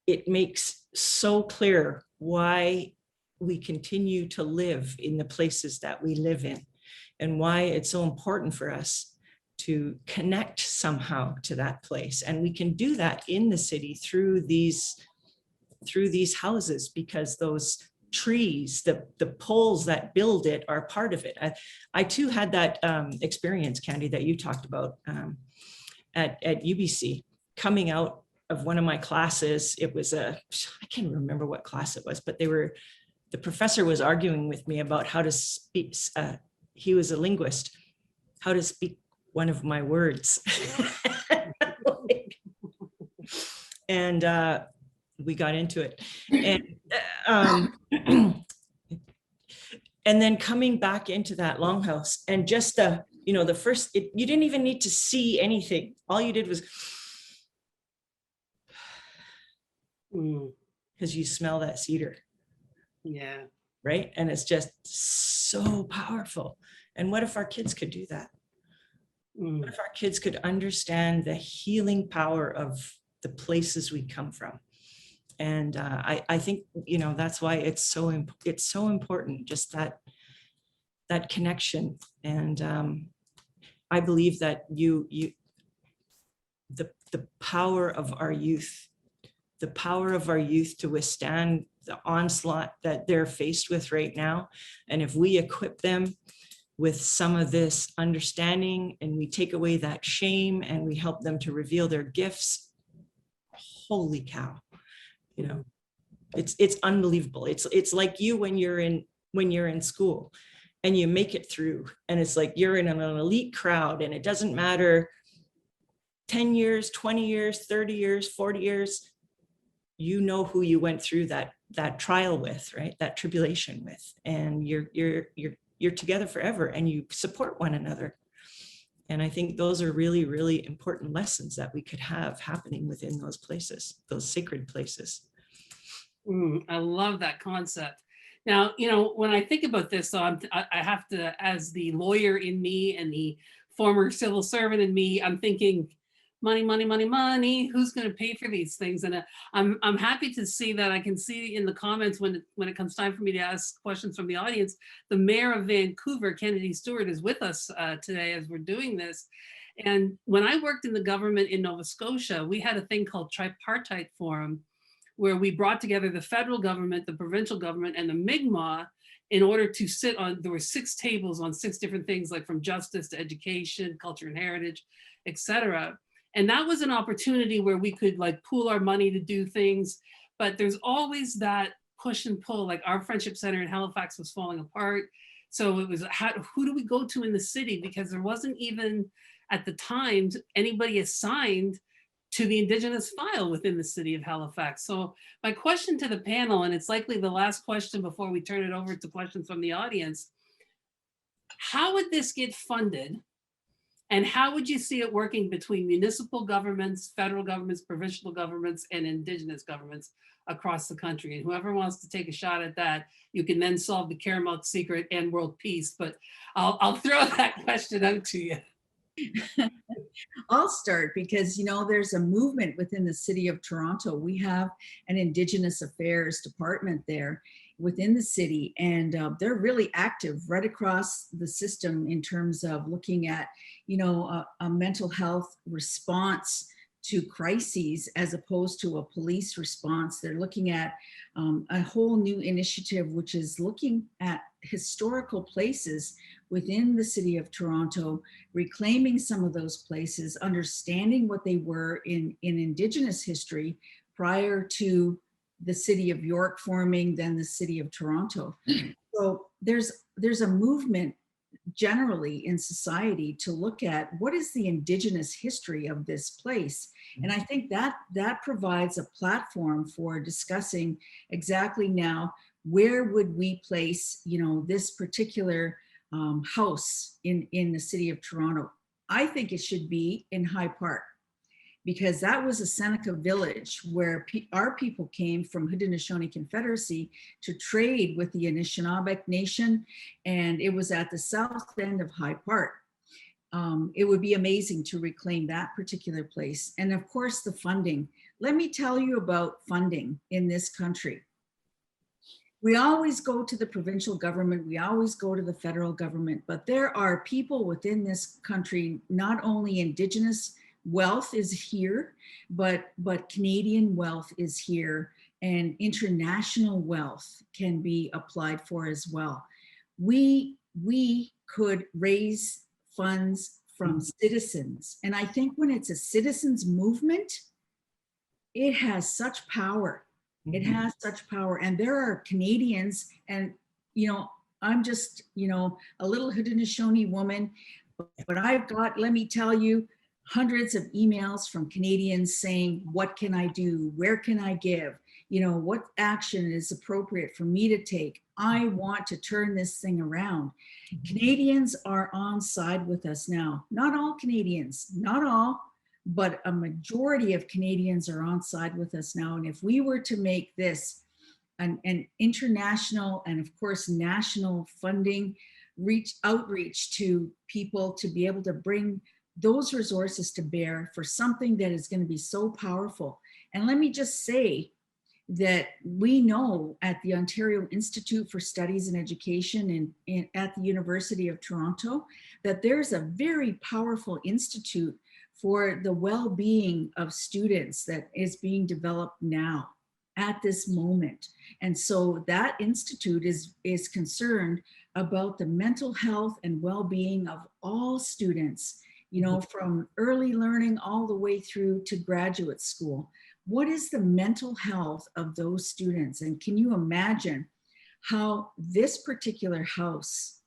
D: it makes so clear why we continue to live in the places that we live in and why it's so important for us to connect somehow to that place. And we can do that in the city through these houses, because those trees, the poles that build it are part of it. I too had that experience, Candy, that you talked about at UBC, coming out of one of my classes. It was I can't remember what class it was, but the professor was arguing with me about how to speak. He was a linguist, how to speak one of my words. And we got into it. And then coming back into that longhouse and just the first, you didn't even need to see anything. All you did was, because you smell that cedar.
A: Yeah.
D: Right. And it's just so powerful. And what if our kids could do that? What if our kids could understand the healing power of the places we come from? And I think, that's why it's so important, just that connection. And I believe that the power of our youth, to withstand the onslaught that they're faced with right now. And if we equip them with some of this understanding and we take away that shame and we help them to reveal their gifts, holy cow, it's unbelievable. It's like you when you're in school and you make it through, and it's like you're in an elite crowd, and it doesn't matter 10 years, 20 years, 30 years, 40 years, you know who you went through that trial with, right? That tribulation with, and you're together forever, and you support one another. And I think those are really, really important lessons that we could have happening within those places, those sacred places.
A: I love that concept. Now, when I think about this, so I have to, as the lawyer in me and the former civil servant in me, I'm thinking, money, money, money, money. Who's going to pay for these things? And I'm happy to see that. I can see in the comments when it comes time for me to ask questions from the audience, the mayor of Vancouver, Kennedy Stewart, is with us today as we're doing this. And when I worked in the government in Nova Scotia, we had a thing called tripartite forum, where we brought together the federal government, the provincial government, and the Mi'kmaq in order to sit on, there were 6 tables on 6 different things, like from justice to education, culture and heritage, etc. And that was an opportunity where we could like pool our money to do things, but there's always that push and pull. Like our Friendship Center in Halifax was falling apart. So it was, who do we go to in the city? Because there wasn't even at the time anybody assigned to the Indigenous file within the city of Halifax. So my question to the panel, and it's likely the last question before we turn it over to questions from the audience, how would this get funded? And how would you see it working between municipal governments, federal governments, provincial governments, and Indigenous governments across the country? And whoever wants to take a shot at that, you can then solve the Caramel secret and world peace. But I'll throw that question out to you.
E: I'll start because, there's a movement within the city of Toronto. We have an Indigenous Affairs department there within the city, and they're really active right across the system in terms of looking at, a mental health response to crises as opposed to a police response. They're looking at a whole new initiative, which is looking at historical places within the city of Toronto, reclaiming some of those places, understanding what they were in Indigenous history prior to the city of York forming, then the city of Toronto. So there's a movement generally in society to look at what is the Indigenous history of this place. And I think that provides a platform for discussing exactly now, where would we place, this particular house in the city of Toronto? I think it should be in High Park, because that was a Seneca village where our people came from Haudenosaunee Confederacy to trade with the Anishinaabe Nation, and it was at the south end of High Park. It would be amazing to reclaim that particular place. And of course, the funding. Let me tell you about funding in this country. We always go to the provincial government, we always go to the federal government, but there are people within this country, not only Indigenous wealth is here, but Canadian wealth is here, and international wealth can be applied for as well. We could raise funds from citizens. And I think when it's a citizens movement, it has such power. It has such power. And there are Canadians, and, I'm just, a little Haudenosaunee woman, but I've got, let me tell you, hundreds of emails from Canadians saying, what can I do? Where can I give? What action is appropriate for me to take? I want to turn this thing around. Canadians are on side with us now. Not all Canadians, not all, but a majority of Canadians are on side with us now. And if we were to make this an international and of course national funding outreach to people to be able to bring those resources to bear for something that is going to be so powerful. And let me just say that we know at the Ontario Institute for Studies and Education and at the University of Toronto that there's a very powerful institute for the well-being of students that is being developed now at this moment. And so that institute is concerned about the mental health and well-being of all students, from early learning all the way through to graduate school. What is the mental health of those students? And can you imagine how this particular house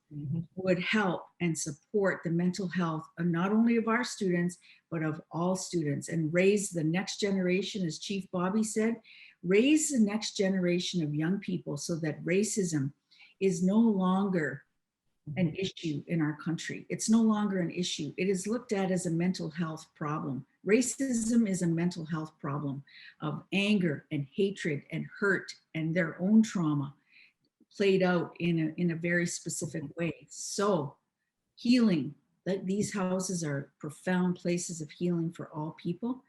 E: would help and support the mental health of not only of our students, but of all students, and raise the next generation, as Chief Bobby said, raise the next generation of young people so that racism is no longer an issue in our country. It's no longer an issue. It is looked at as a mental health problem. Racism is a mental health problem of anger and hatred and hurt and their own trauma. played out in a very specific way. So healing, that these houses are profound places of healing for all people.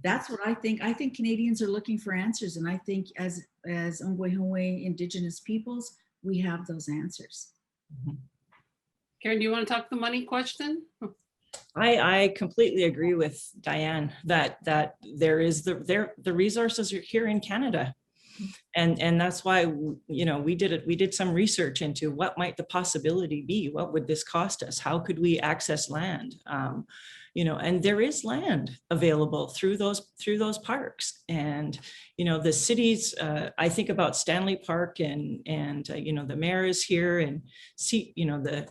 E: That's what I think. I think Canadians are looking for answers. And I think as Ongwehongwe Indigenous peoples, we have those answers.
A: Karen, do you want to talk the money question?
D: I completely agree with Diane that there is the resources are here in Canada. And that's why, you know, we did some research into what might the possibility be. What would this cost us? How could we access land? You know, and there is land available through those parks. And, you know, the cities, I think about Stanley Park and you know, the mayor is here, and see, you know, the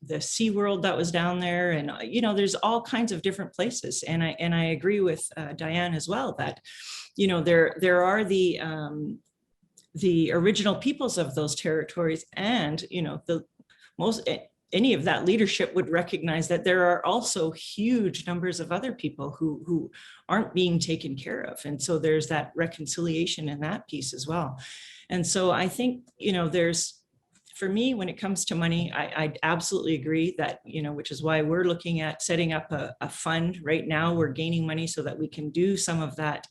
D: SeaWorld that was down there, and you know, there's all kinds of different places. And I agree with Diane as well that, you know, there are the original peoples of those territories, and you know, any of that leadership would recognize that there are also huge numbers of other people who aren't being taken care of. And so there's that reconciliation in that piece as well. And so I think, you know, for me, when it comes to money, I absolutely agree that, you know, which is why we're looking at setting up a fund right now. We're gaining money so that we can do some of that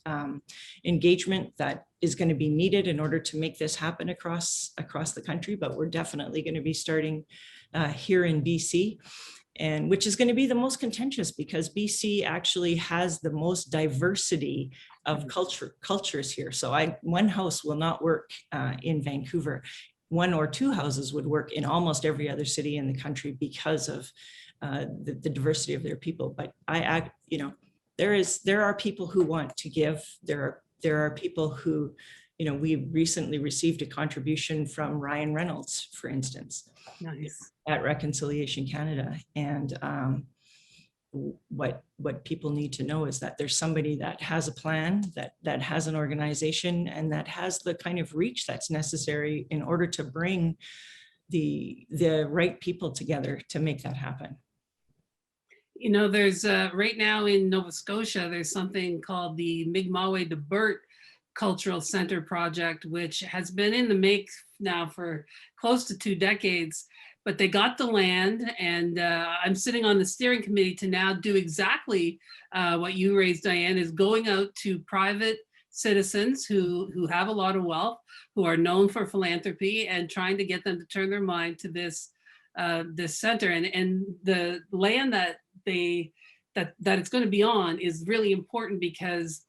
D: engagement that is going to be needed in order to make this happen across the country. But we're definitely going to be starting here in BC, and which is going to be the most contentious, because BC actually has the most diversity of cultures here. So one house will not work in Vancouver. One or two houses would work in almost every other city in the country because of the diversity of their people. But you know, there are people who want to give. There are people who, you know, we recently received a contribution from Ryan Reynolds, for instance,
A: Nice.
D: at Reconciliation Canada. And what people need to know is that there's somebody that has a plan, that has an organization, and that has the kind of reach that's necessary in order to bring the right people together to make that happen.
A: You know, there's right now in Nova Scotia, there's something called the Mi'kma'we de Burt Cultural Center project, which has been in the make now for close to 2 decades. But they got the land, and I'm sitting on the steering committee to now do exactly what you raised, Diane, is going out to private citizens who have a lot of wealth, who are known for philanthropy, and trying to get them to turn their mind to this center. And the land that it's going to be on is really important, because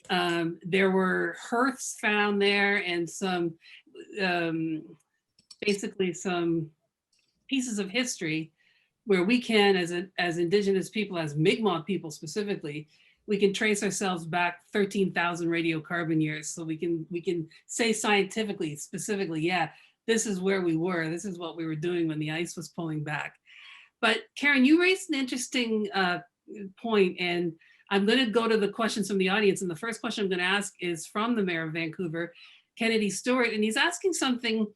A: there were hearths found there, and some basically some pieces of history where we can, as Indigenous people, as Mi'kmaq people specifically, we can trace ourselves back 13,000 radiocarbon years. So we can say scientifically, specifically, yeah, this is where we were. This is what we were doing when the ice was pulling back. But Karen, you raised an interesting point, and I'm going to go to the questions from the audience. And the first question I'm going to ask is from the Mayor of Vancouver, Kennedy Stewart, and he's asking something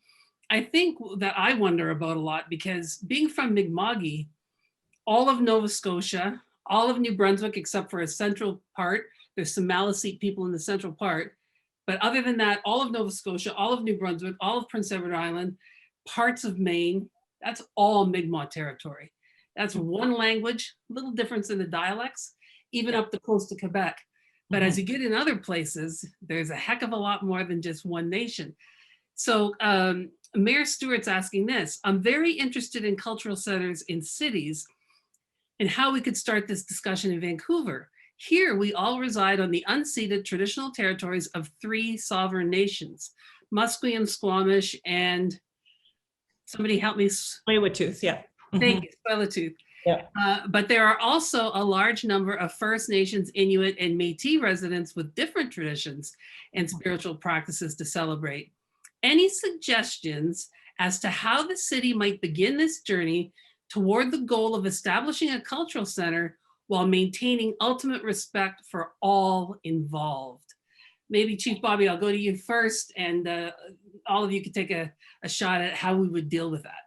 A: I think that I wonder about a lot, because being from Mi'kma'ki, all of Nova Scotia, all of New Brunswick, except for a central part, there's some Maliseet people in the central part. But other than that, all of Nova Scotia, all of New Brunswick, all of Prince Edward Island, parts of Maine, that's all Mi'kmaq territory. That's one language, little difference in the dialects, even up the coast of Quebec. But as you get in other places, there's a heck of a lot more than just one nation. So Mayor Stewart's asking this: I'm very interested in cultural centers in cities and how we could start this discussion in Vancouver. Here, we all reside on the unceded traditional territories of 3 sovereign nations, Musqueam, Squamish, and somebody help me.
D: Tsleil-Waututh, yeah.
A: Thank you, Tsleil-Waututh.
D: Yeah.
A: But there are also a large number of First Nations, Inuit, and Métis residents with different traditions and spiritual practices to celebrate. Any suggestions as to how the city might begin this journey toward the goal of establishing a cultural center while maintaining ultimate respect for all involved? Maybe Chief Bobby, I'll go to you first, and all of you could take a shot at how we would deal with that.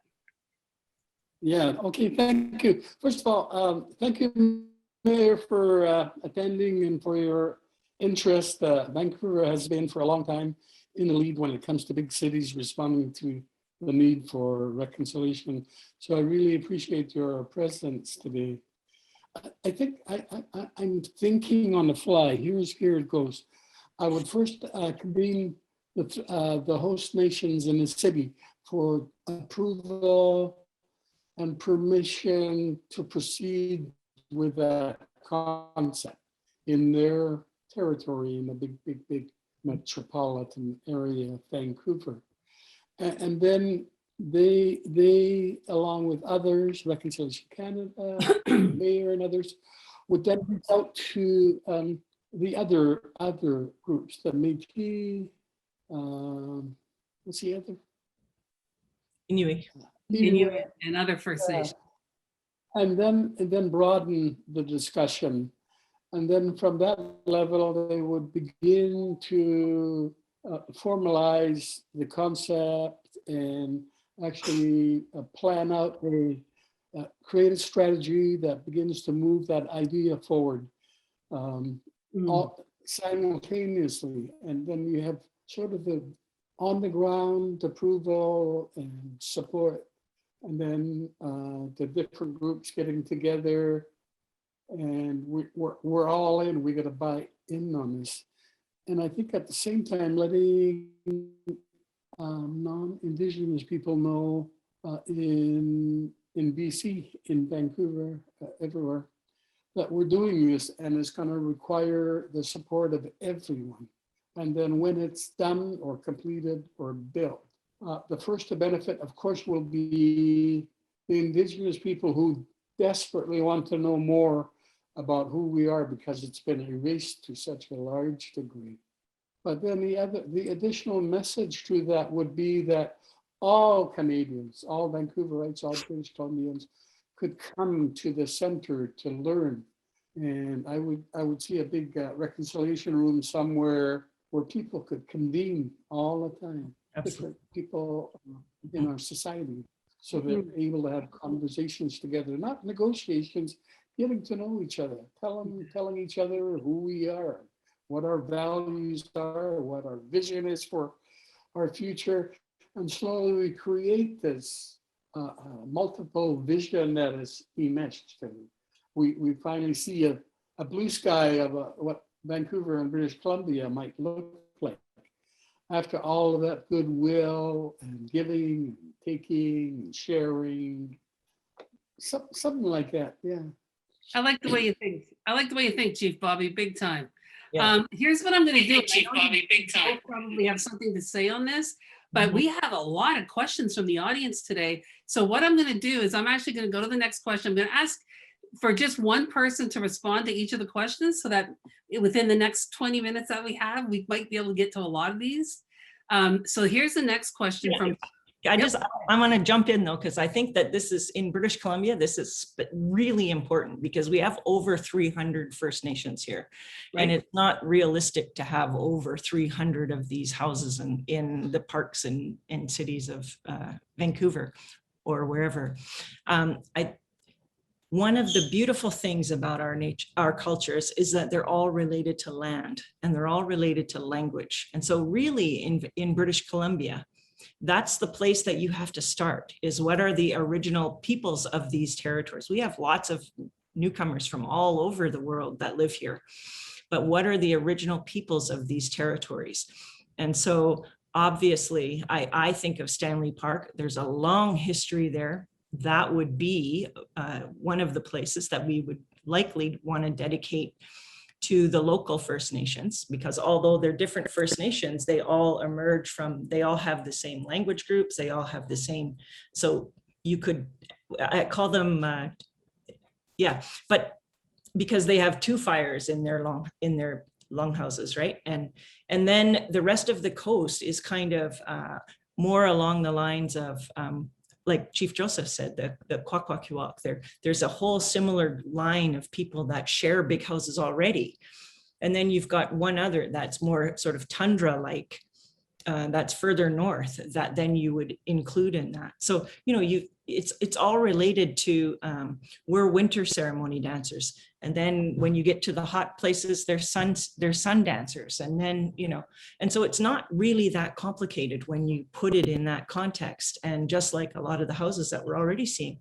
C: Yeah, okay, thank you. First of all, thank you, Mayor, for attending and for your interest. Vancouver has been for a long time in the lead when it comes to big cities responding to the need for reconciliation. So I really appreciate your presence today. I think I'm thinking on the fly. Here it goes. I would first convene the host nations in the city for approval and permission to proceed with that concept in their territory in the big metropolitan area of Vancouver. And then they, along with others, Reconciliation Canada, Mayor and others, would then reach out to the other groups, the Métis, what's the other?
D: Inuit.
A: Inuit and other First Nations.
C: And then broaden the discussion. And then from that level, they would begin to formalize the concept and actually plan out create a strategy that begins to move that idea forward all simultaneously. And then you have sort of the on the ground approval and support, and then the different groups getting together, and we're all in. We got to buy in on this. And I think at the same time, letting non-Indigenous people know in BC, in Vancouver, everywhere, that we're doing this, and it's going to require the support of everyone. And then when it's done or completed or built, the first to benefit, of course, will be the Indigenous people who desperately want to know more about who we are, because it's been erased to such a large degree. But then the additional message to that would be that all Canadians, all Vancouverites, all British Columbians could come to the center to learn. And I would see a big reconciliation room somewhere where people could convene all the time.
D: Absolutely.
C: Different people in our society, so they're able to have conversations together, not negotiations, getting to know each other, telling each other who we are, what our values are, what our vision is for our future, and slowly we create this multiple vision that is enmeshed. And we finally see a blue sky of what Vancouver and British Columbia might look like after all of that goodwill and giving, and taking, and sharing, something like that. Yeah.
A: I like the way you think. I like the way you think, Chief Bobby, big time.
D: Yeah.
A: Here's what I'm going to do.
B: Chief Bobby, big time.
A: Both probably have something to say on this, but we have a lot of questions from the audience today. So what I'm going to do is I'm actually going to go to the next question. I'm going to ask for just one person to respond to each of the questions, so that within the next 20 minutes that we have, we might be able to get to a lot of these. So here's the next question from.
D: I'm going to jump in though, because I think that this is in British Columbia, this is really important because we have over 300 First Nations here. Right. And it's not realistic to have over 300 of these houses in the parks and cities of Vancouver or wherever. One of the beautiful things about our cultures is that they're all related to land, and they're all related to language. And so really in British Columbia, that's the place that you have to start, is what are the original peoples of these territories. We have lots of newcomers from all over the world that live here, but what are the original peoples of these territories? And so obviously I think of Stanley Park. There's a long history there. That would be one of the places that we would likely want to dedicate to the local First Nations, because although they're different First Nations, they all emerge from, they all have the same language groups, they all have the same, so you could call them, but because they have two fires in their longhouses, right? And then the rest of the coast is kind of more along the lines of, like Chief Joseph said, the Kwakwaka'wakw, there's a whole similar line of people that share big houses already. And then you've got one other that's more sort of tundra-like, that's further north, that then you would include in that. So, you know, it's all related to, we're winter ceremony dancers. And then when you get to the hot places, they're sun dancers. And then, you know, and so it's not really that complicated when you put it in that context. And just like a lot of the houses that we're already seeing,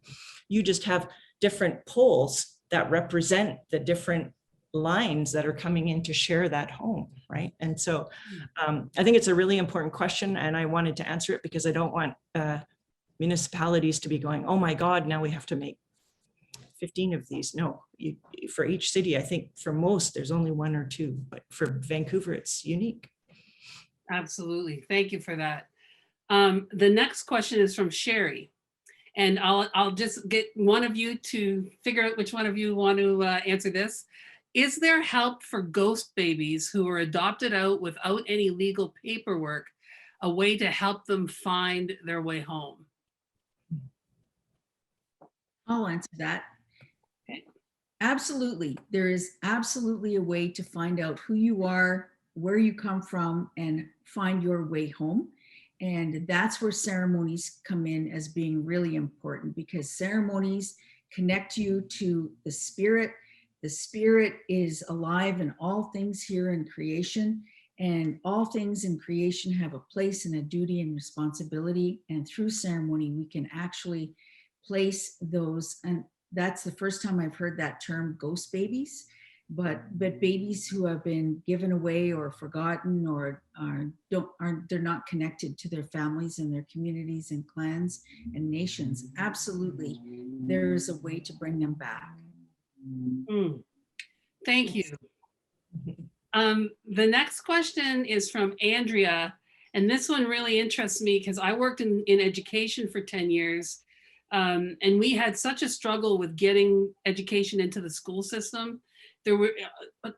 D: you just have different poles that represent the different lines that are coming in to share that home, right? And so I think it's a really important question, and I wanted to answer it because I don't want municipalities to be going, oh my God, now we have to make 15 of these. No, for each city, I think for most, there's only 1 or 2, but for Vancouver, it's unique.
A: Absolutely. Thank you for that. The next question is from Sherry. And I'll just get one of you to figure out which one of you want to answer this. Is there help for ghost babies who were adopted out without any legal paperwork, a way to help them find their way home?
E: I'll answer that.
A: Okay.
E: Absolutely. There is absolutely a way to find out who you are, where you come from, and find your way home. And that's where ceremonies come in as being really important, because ceremonies connect you to the spirit. The spirit is alive in all things here in creation, and all things in creation have a place and a duty and responsibility. And through ceremony, we can actually place those. And that's the first time I've heard that term, ghost babies. But babies who have been given away or forgotten or they're not connected to their families and their communities and clans and nations. Absolutely, there is a way to bring them back.
A: Thank you. The next question is from Andrea, and this one really interests me because I worked in education for 10 years, and we had such a struggle with getting education into the school system. There were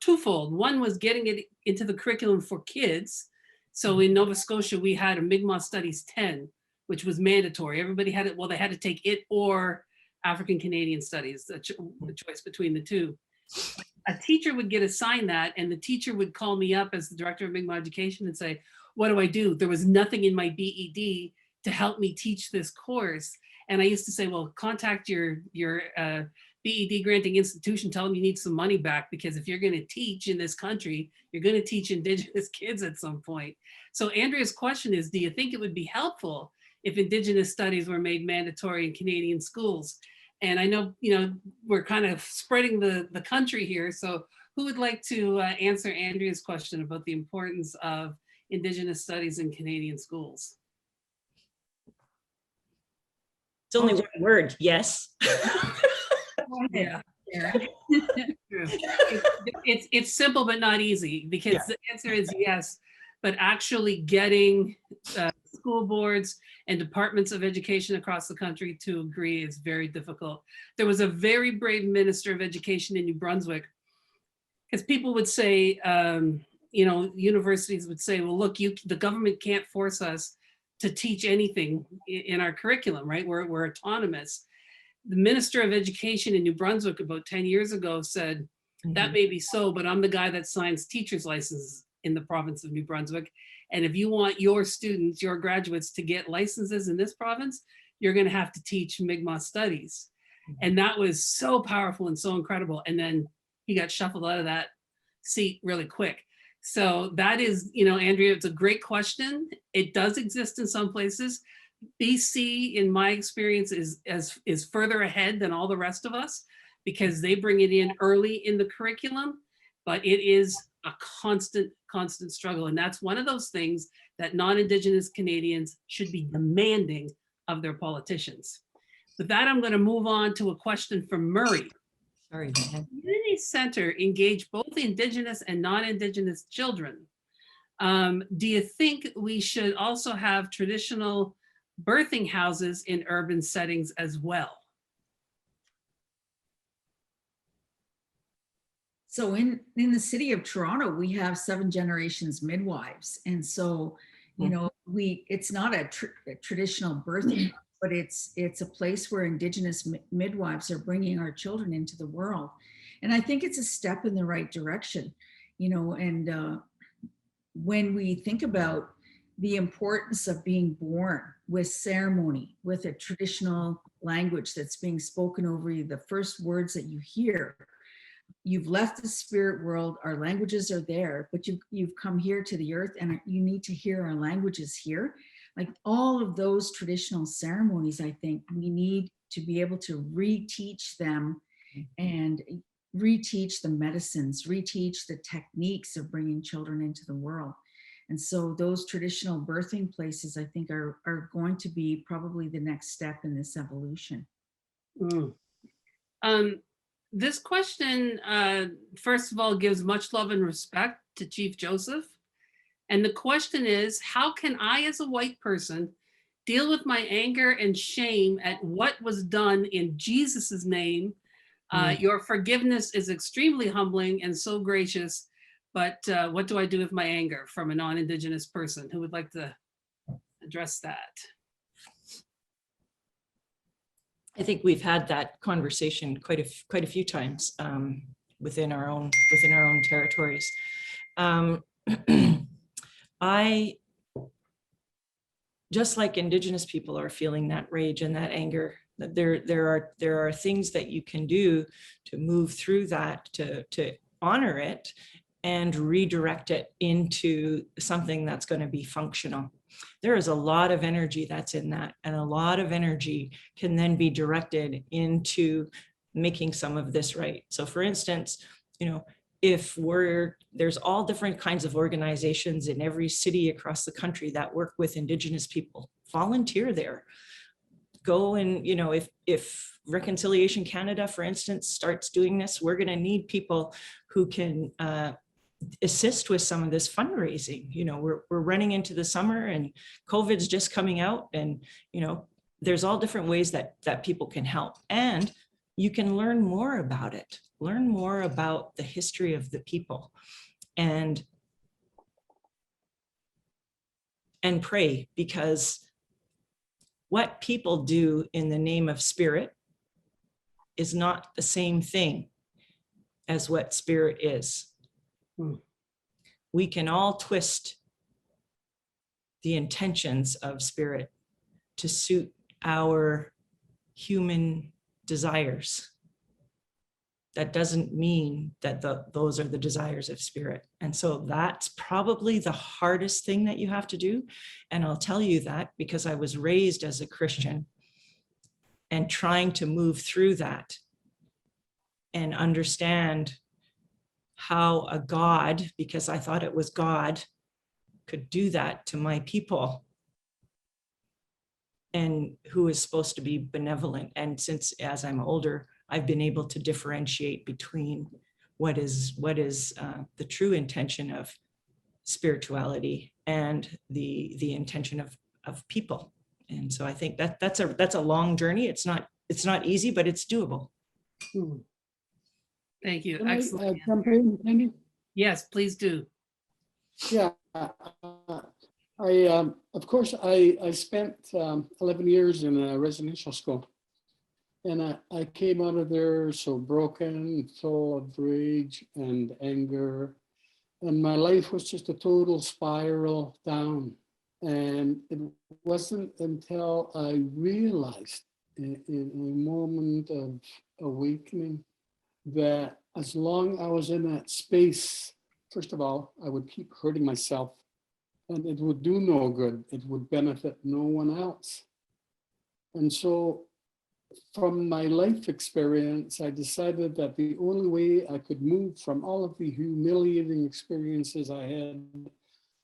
A: twofold. One was getting it into the curriculum for kids. So in Nova Scotia, we had a Mi'kmaq Studies 10, which was mandatory. Everybody had it. Well, they had to take it or African Canadian Studies, the choice between the two. A teacher would get assigned that, and the teacher would call me up as the director of Mi'kmaq Education and say, what do I do? There was nothing in my BED to help me teach this course. And I used to say, well, contact your BED granting institution, tell them you need some money back, because if you're going to teach in this country, you're going to teach Indigenous kids at some point. So Andrea's question is, do you think it would be helpful if Indigenous studies were made mandatory in Canadian schools? And I know, you know, we're kind of spreading the country here. So who would like to answer Andrea's question about the importance of Indigenous studies in Canadian schools?
D: It's only one word, yes.
A: Yeah. It's simple but not easy, because the answer is yes, but actually getting school boards and departments of education across the country to agree is very difficult. There was a very brave minister of education in New Brunswick, because people would say, you know, universities would say, well, look, the government can't force us to teach anything in our curriculum, right? We're autonomous. The Minister of Education in New Brunswick about 10 years ago said, that may be so, but I'm the guy that signs teacher's licenses in the province of New Brunswick. And if you want your students, your graduates to get licenses in this province, you're going to have to teach Mi'kmaq studies. And that was so powerful and so incredible. And then he got shuffled out of that seat really quick. So that is, you know, Andrea, it's a great question. It does exist in some places. BC, in my experience, is further ahead than all the rest of us, because they bring it in early in the curriculum, but it is a constant struggle. And that's one of those things that non-Indigenous Canadians should be demanding of their politicians. With that, I'm going to move on to a question from Murray.
D: Sorry, Diane.
A: Community center engage both Indigenous and non-Indigenous children. Do you think we should also have traditional birthing houses in urban settings as well?
E: So in the city of Toronto, we have 7 generations midwives. And so, you know, it's not a traditional birthing, but it's a place where Indigenous midwives are bringing our children into the world. And I think it's a step in the right direction, you know, and when we think about the importance of being born with ceremony, with a traditional language that's being spoken over you, the first words that you hear. You've left the spirit world, our languages are there, but you've come here to the earth and you need to hear our languages here. Like all of those traditional ceremonies, I think we need to be able to reteach them and reteach the medicines, reteach the techniques of bringing children into the world. And so those traditional birthing places, I think, are going to be probably the next step in this evolution.
A: This question, first of all, gives much love and respect to Chief Joseph. And the question is, how can I, as a white person, deal with my anger and shame at what was done in Jesus's name? Your forgiveness is extremely humbling and so gracious, but what do I do with my anger from a non-Indigenous person? Who would like to address that?
D: I think we've had that conversation quite a few times within our own territories. I, just like Indigenous people are feeling that rage and that anger, that there are things that you can do to move through that, to honor it and redirect it into something that's going to be functional. There is a lot of energy that's in that, and a lot of energy can then be directed into making some of this right. So for instance, if there's all different kinds of organizations in every city across the country that work with Indigenous people, volunteer there. Go and, if Reconciliation Canada, for instance, starts doing this, we're going to need people who can assist with some of this fundraising. We're running into the summer and COVID's just coming out, and there's all different ways that people can help, and you can learn more about it, learn more about the history of the people, and pray, because what people do in the name of spirit is not the same thing as what spirit is. We can all twist the intentions of spirit to suit our human desires. That doesn't mean that those are the desires of spirit. And so that's probably the hardest thing that you have to do. And I'll tell you that because I was raised as a Christian and trying to move through that and understand how a God, because I thought it was God, could do that to my people, and who is supposed to be benevolent. And since, as I'm older, I've been able to differentiate between what is the true intention of spirituality and the intention of people. And so I think that's a long journey. It's not easy, but it's doable.
A: Thank you.
C: Can
A: Excellent.
C: I jump in, Candy?
A: Yes, please do.
C: Yeah, of course, I spent 11 years in a residential school, and I came out of there so broken, full of rage and anger, and my life was just a total spiral down. And it wasn't until I realized in a moment of awakening that as long as I was in that space, first of all, I would keep hurting myself, and it would do no good. It would benefit no one else. And so from my life experience, I decided that the only way I could move from all of the humiliating experiences I had,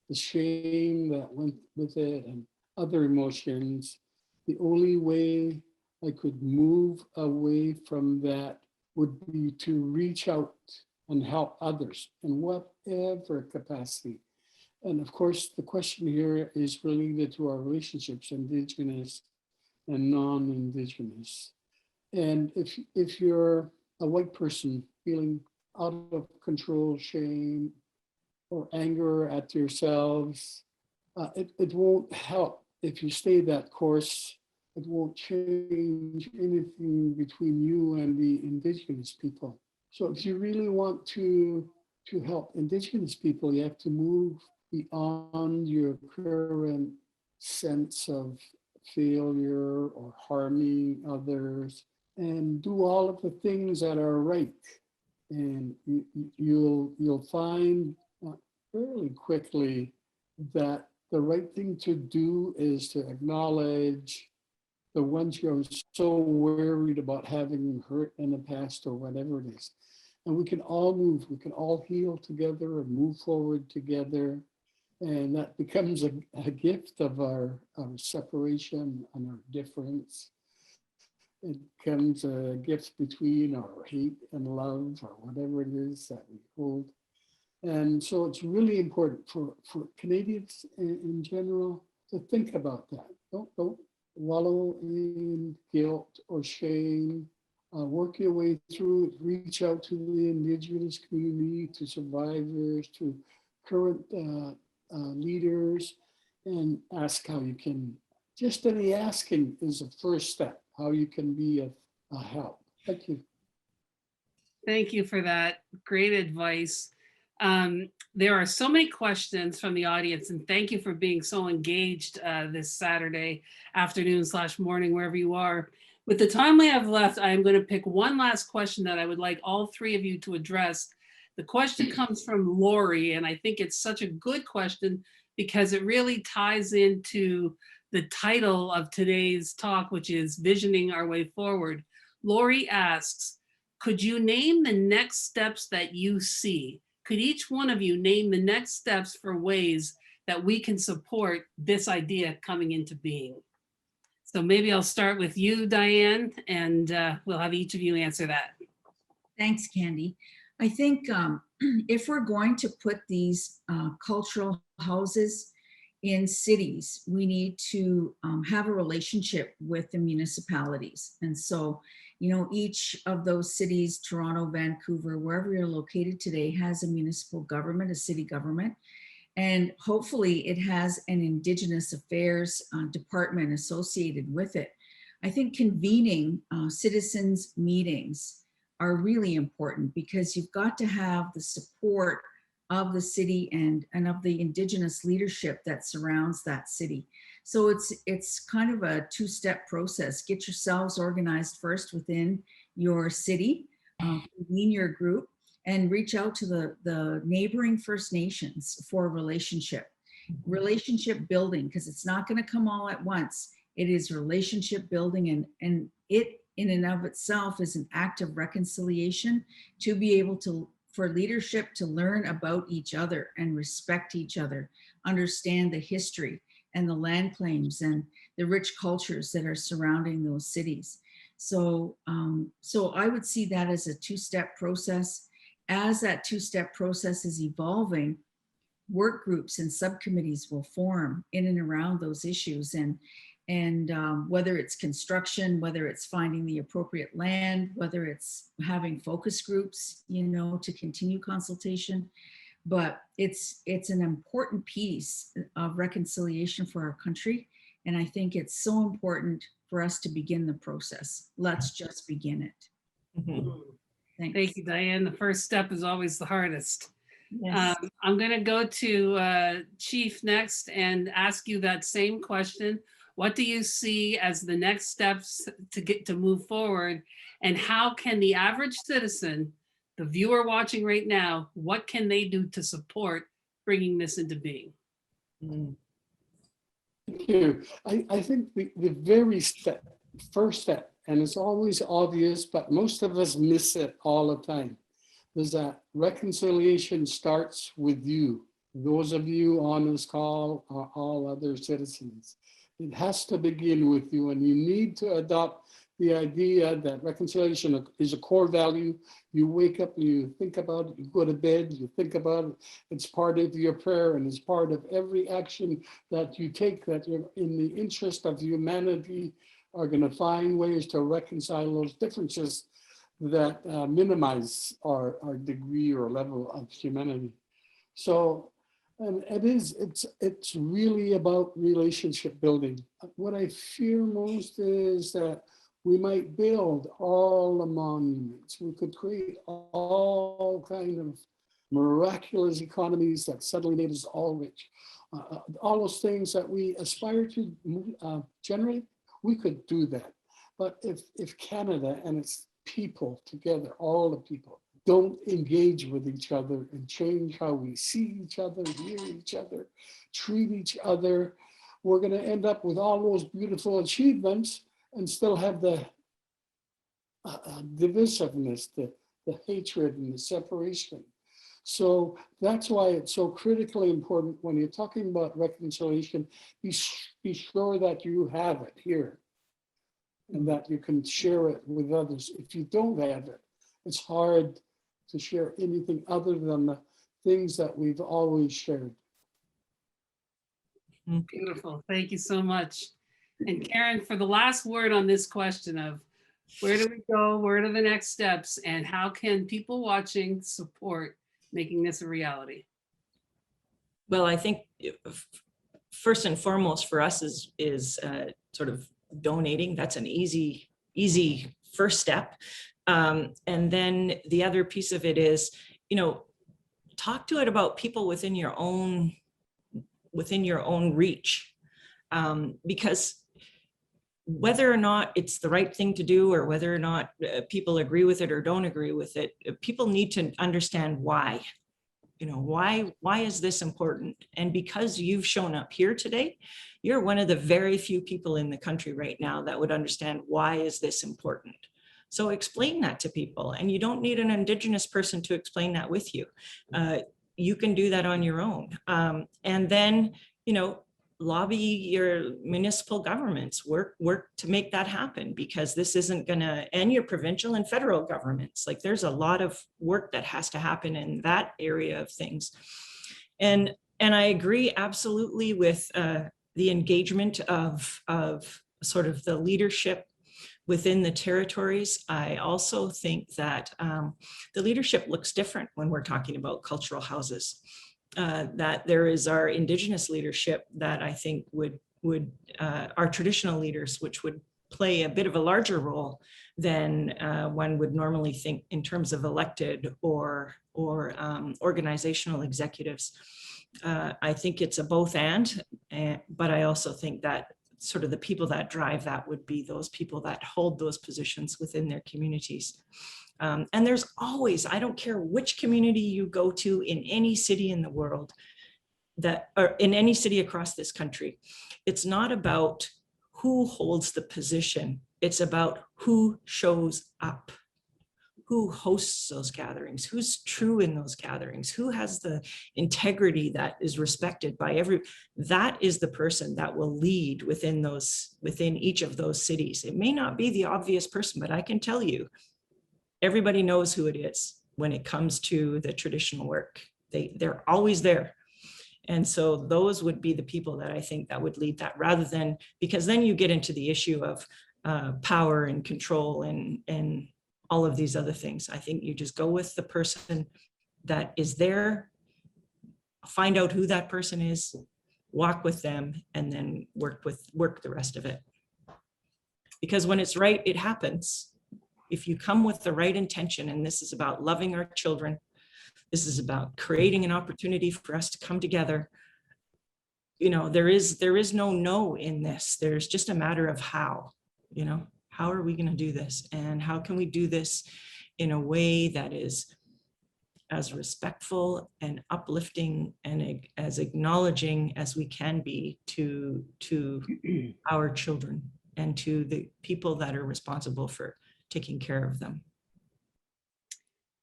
C: the shame that went with it and other emotions, the only way I could move away from that would be to reach out and help others in whatever capacity. And of course, the question here is related to our relationships, Indigenous and non-Indigenous. And if you're a white person feeling out of control, shame, or anger at yourselves, it won't help if you stay that course. It won't change anything between you and the Indigenous people. So if you really want to help Indigenous people, you have to move beyond your current sense of failure or harming others, and do all of the things that are right. And you'll find fairly quickly that the right thing to do is to acknowledge the ones you're so worried about having hurt in the past or whatever it is. And we can all move, we can all heal together and move forward together. And that becomes a gift of our separation and our difference. It becomes a gift between our hate and love or whatever it is that we hold. And so it's really important for Canadians in general to think about that. Don't wallow in guilt or shame. Work your way through it. Reach out to the Indigenous community, to survivors, to current leaders, and ask how you can. Just any asking is a first step, how you can be a help. Thank you.
A: Thank you for that. Great advice. There are so many questions from the audience, and thank you for being so engaged this Saturday afternoon / morning, wherever you are. With the time we have left, I'm going to pick one last question that I would like all three of you to address. The question comes from Lori, and I think it's such a good question because it really ties into the title of today's talk, which is Visioning Our Way Forward. Lori asks, could you name the next steps that you see? Could each one of you name the next steps for ways that we can support this idea coming into being? So maybe I'll start with you, Diane, and we'll have each of you answer that.
E: Thanks, Candy. I think if we're going to put these cultural houses in cities, we need to have a relationship with the municipalities. And so, you know, each of those cities, Toronto, Vancouver, wherever you're located today, has a municipal government, a city government. And hopefully it has an Indigenous Affairs department associated with it. I think convening citizens meetings are really important because you've got to have the support of the city and of the Indigenous leadership that surrounds that city. So it's kind of a two-step process. Get yourselves organized first within your city, convene your group, and reach out to the neighboring First Nations for a relationship building, because it's not going to come all at once. It is relationship building, and it in and of itself is an act of reconciliation to be able to, for leadership to learn about each other and respect each other, understand the history and the land claims and the rich cultures that are surrounding those cities. So, so I would see that as a two-step process. As that two-step process is evolving, work groups and subcommittees will form in and around those issues. And whether it's construction, whether it's finding the appropriate land, whether it's having focus groups, you know, to continue consultation. But it's an important piece of reconciliation for our country. And I think it's so important for us to begin the process. Let's just begin it.
D: Mhm.
E: Thanks.
A: Thank you, Diane. The first step is always the hardest.
E: Yes.
A: I'm going to go to Chief next and ask you that same question. What do you see as the next steps to move forward? And how can the average citizen, the viewer watching right now, what can they do to support bringing this into being?
D: Mhm.
C: Thank you. I think the very first step, and it's always obvious, but most of us miss it all the time, is that reconciliation starts with you. Those of you on this call are all other citizens. It has to begin with you, and you need to adopt the idea that reconciliation is a core value. You wake up and you think about it, you go to bed, you think about it. It's part of your prayer and it's part of every action that you take, that you're in the interest of humanity are going to find ways to reconcile those differences that minimize our degree or level of humanity. So, and it's really about relationship building. What I fear most is that we might build all the monuments. We could create all kind of miraculous economies that suddenly made us all rich. All those things that we aspire to generate, we could do that. But if Canada and its people together, all the people, don't engage with each other and change how we see each other, hear each other, treat each other, we're going to end up with all those beautiful achievements and still have the divisiveness, the hatred and the separation. So that's why it's so critically important when you're talking about reconciliation, be sure that you have it here and that you can share it with others. If you don't have it, it's hard to share anything other than the things that we've always shared.
A: Beautiful. Thank you so much. And Karen, for the last word on this question of where do we go, where are the next steps, and how can people watching support making this a reality?
D: Well, I think first and foremost for us is sort of donating. That's an easy first step. And then the other piece of it is, talk to it about people within your own reach, because whether or not it's the right thing to do or whether or not people agree with it or don't agree with it, people need to understand why. Why is this important? And because you've shown up here today, you're one of the very few people in the country right now that would understand why is this important. So explain that to people, and you don't need an Indigenous person to explain that with you. You can do that on your own. And then, lobby your municipal governments, work to make that happen, because this isn't gonna, and your provincial and federal governments, like there's a lot of work that has to happen in that area of things. And I agree absolutely with the engagement of sort of the leadership within the territories. I also think that the leadership looks different when we're talking about cultural houses. That there is our Indigenous leadership that I think would our traditional leaders, which would play a bit of a larger role than one would normally think in terms of elected or organizational executives. I think it's a both and, but I also think that sort of the people that drive that would be those people that hold those positions within their communities. And there's always, I don't care which community you go to in any city in the world, or in any city across this country, it's not about who holds the position. It's about who shows up, who hosts those gatherings, who's true in those gatherings, who has the integrity that is respected by that is the person that will lead within each of those cities. It may not be the obvious person, but I can tell you, everybody knows who it is when it comes to the traditional work. They're always there. And so those would be the people that I think that would lead that, rather than, because then you get into the issue of power and control and all of these other things. I think you just go with the person that is there, find out who that person is, walk with them, and then work the rest of it. Because when it's right, it happens. If you come with the right intention, and this is about loving our children, this is about creating an opportunity for us to come together. There is no in this. There's just a matter of how, how are we going to do this? And how can we do this in a way that is as respectful and uplifting and as acknowledging as we can be to our children and to the people that are responsible for taking care of them.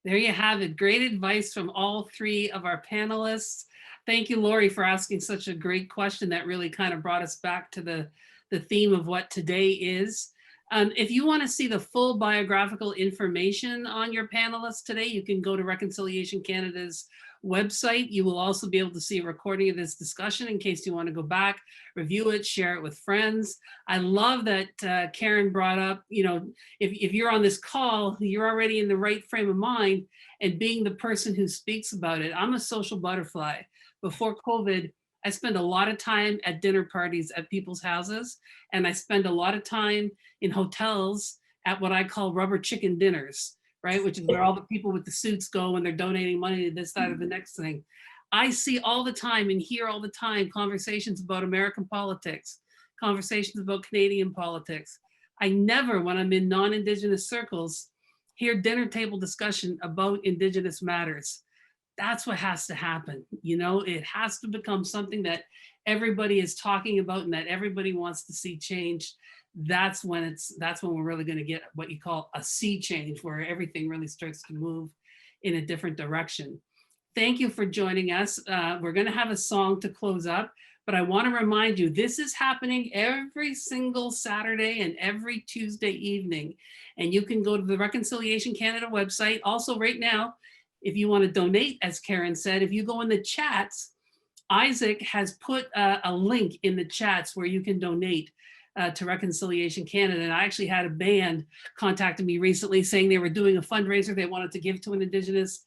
A: There you have it. Great advice from all three of our panelists. Thank you, Lori, for asking such a great question that really kind of brought us back to the theme of what today is. If you want to see the full biographical information on your panelists today, you can go to Reconciliation Canada's website. You will also be able to see a recording of this discussion in case you want to go back, review it, share it with friends. I love that Karen brought up, if you're on this call, you're already in the right frame of mind and being the person who speaks about it. I'm a social butterfly. Before COVID, I spend a lot of time at dinner parties at people's houses, and I spend a lot of time in hotels at what I call rubber chicken dinners, right? Which is where all the people with the suits go when they're donating money to this, that, or the next thing. I see all the time and hear all the time conversations about American politics, conversations about Canadian politics. I never, when I'm in non-Indigenous circles, hear dinner table discussion about Indigenous matters. That's what has to happen. You know, it has to become something that everybody is talking about and that everybody wants to see change. That's when we're really going to get what you call a sea change, where everything really starts to move in a different direction. Thank you for joining us. We're going to have a song to close up, but I want to remind you, this is happening every single Saturday and every Tuesday evening. And you can go to the Reconciliation Canada website. Also right now, if you want to donate, as Karen said, if you go in the chats, Isaac has put a link in the chats where you can donate to Reconciliation Canada. And I actually had a band contacted me recently saying they were doing a fundraiser they wanted to give to an Indigenous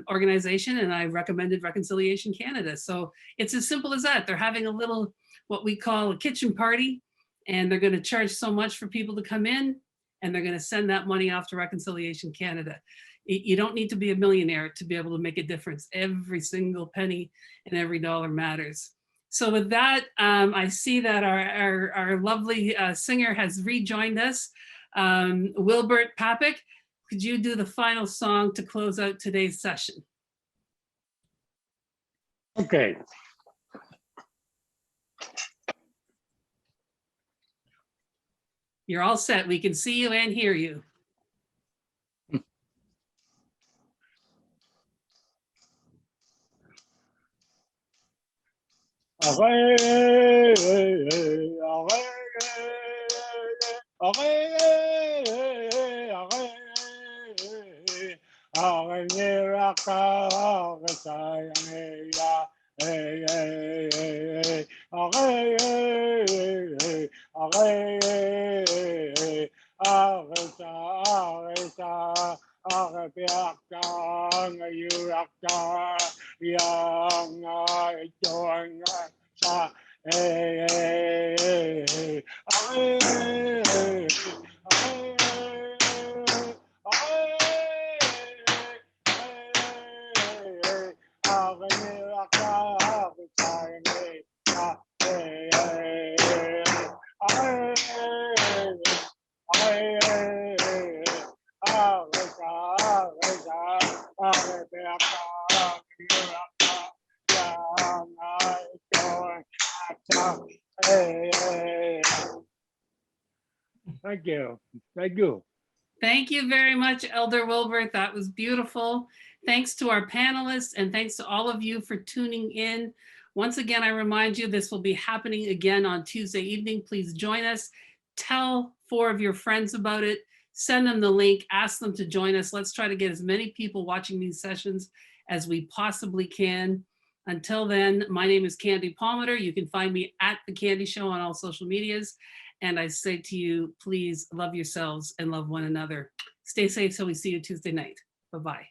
A: organization, and I recommended Reconciliation Canada. So it's as simple as that. They're having a little, what we call a kitchen party, and they're going to charge so much for people to come in, and they're going to send that money off to Reconciliation Canada. You don't need to be a millionaire to be able to make a difference. Every single penny and every dollar matters. So with that, I see that our lovely singer has rejoined us, Wilbert Papik. Could you do the final song to close out today's session?
B: Okay.
A: You're all set. We can see you and hear you.
B: Thank you. Thank you.
A: Thank you very much, Elder Wilbert. That was beautiful. Thanks to our panelists and thanks to all of you for tuning in. Once again, I remind you, this will be happening again on Tuesday evening. Please join us. Tell 4 of your friends about it. Send them the link, ask them to join us. Let's try to get as many people watching these sessions as we possibly can. Until then, my name is Candy Palmater. You can find me at The Candy Show on all social medias. And I say to you, please love yourselves and love one another. Stay safe till we see you Tuesday night. Bye-bye.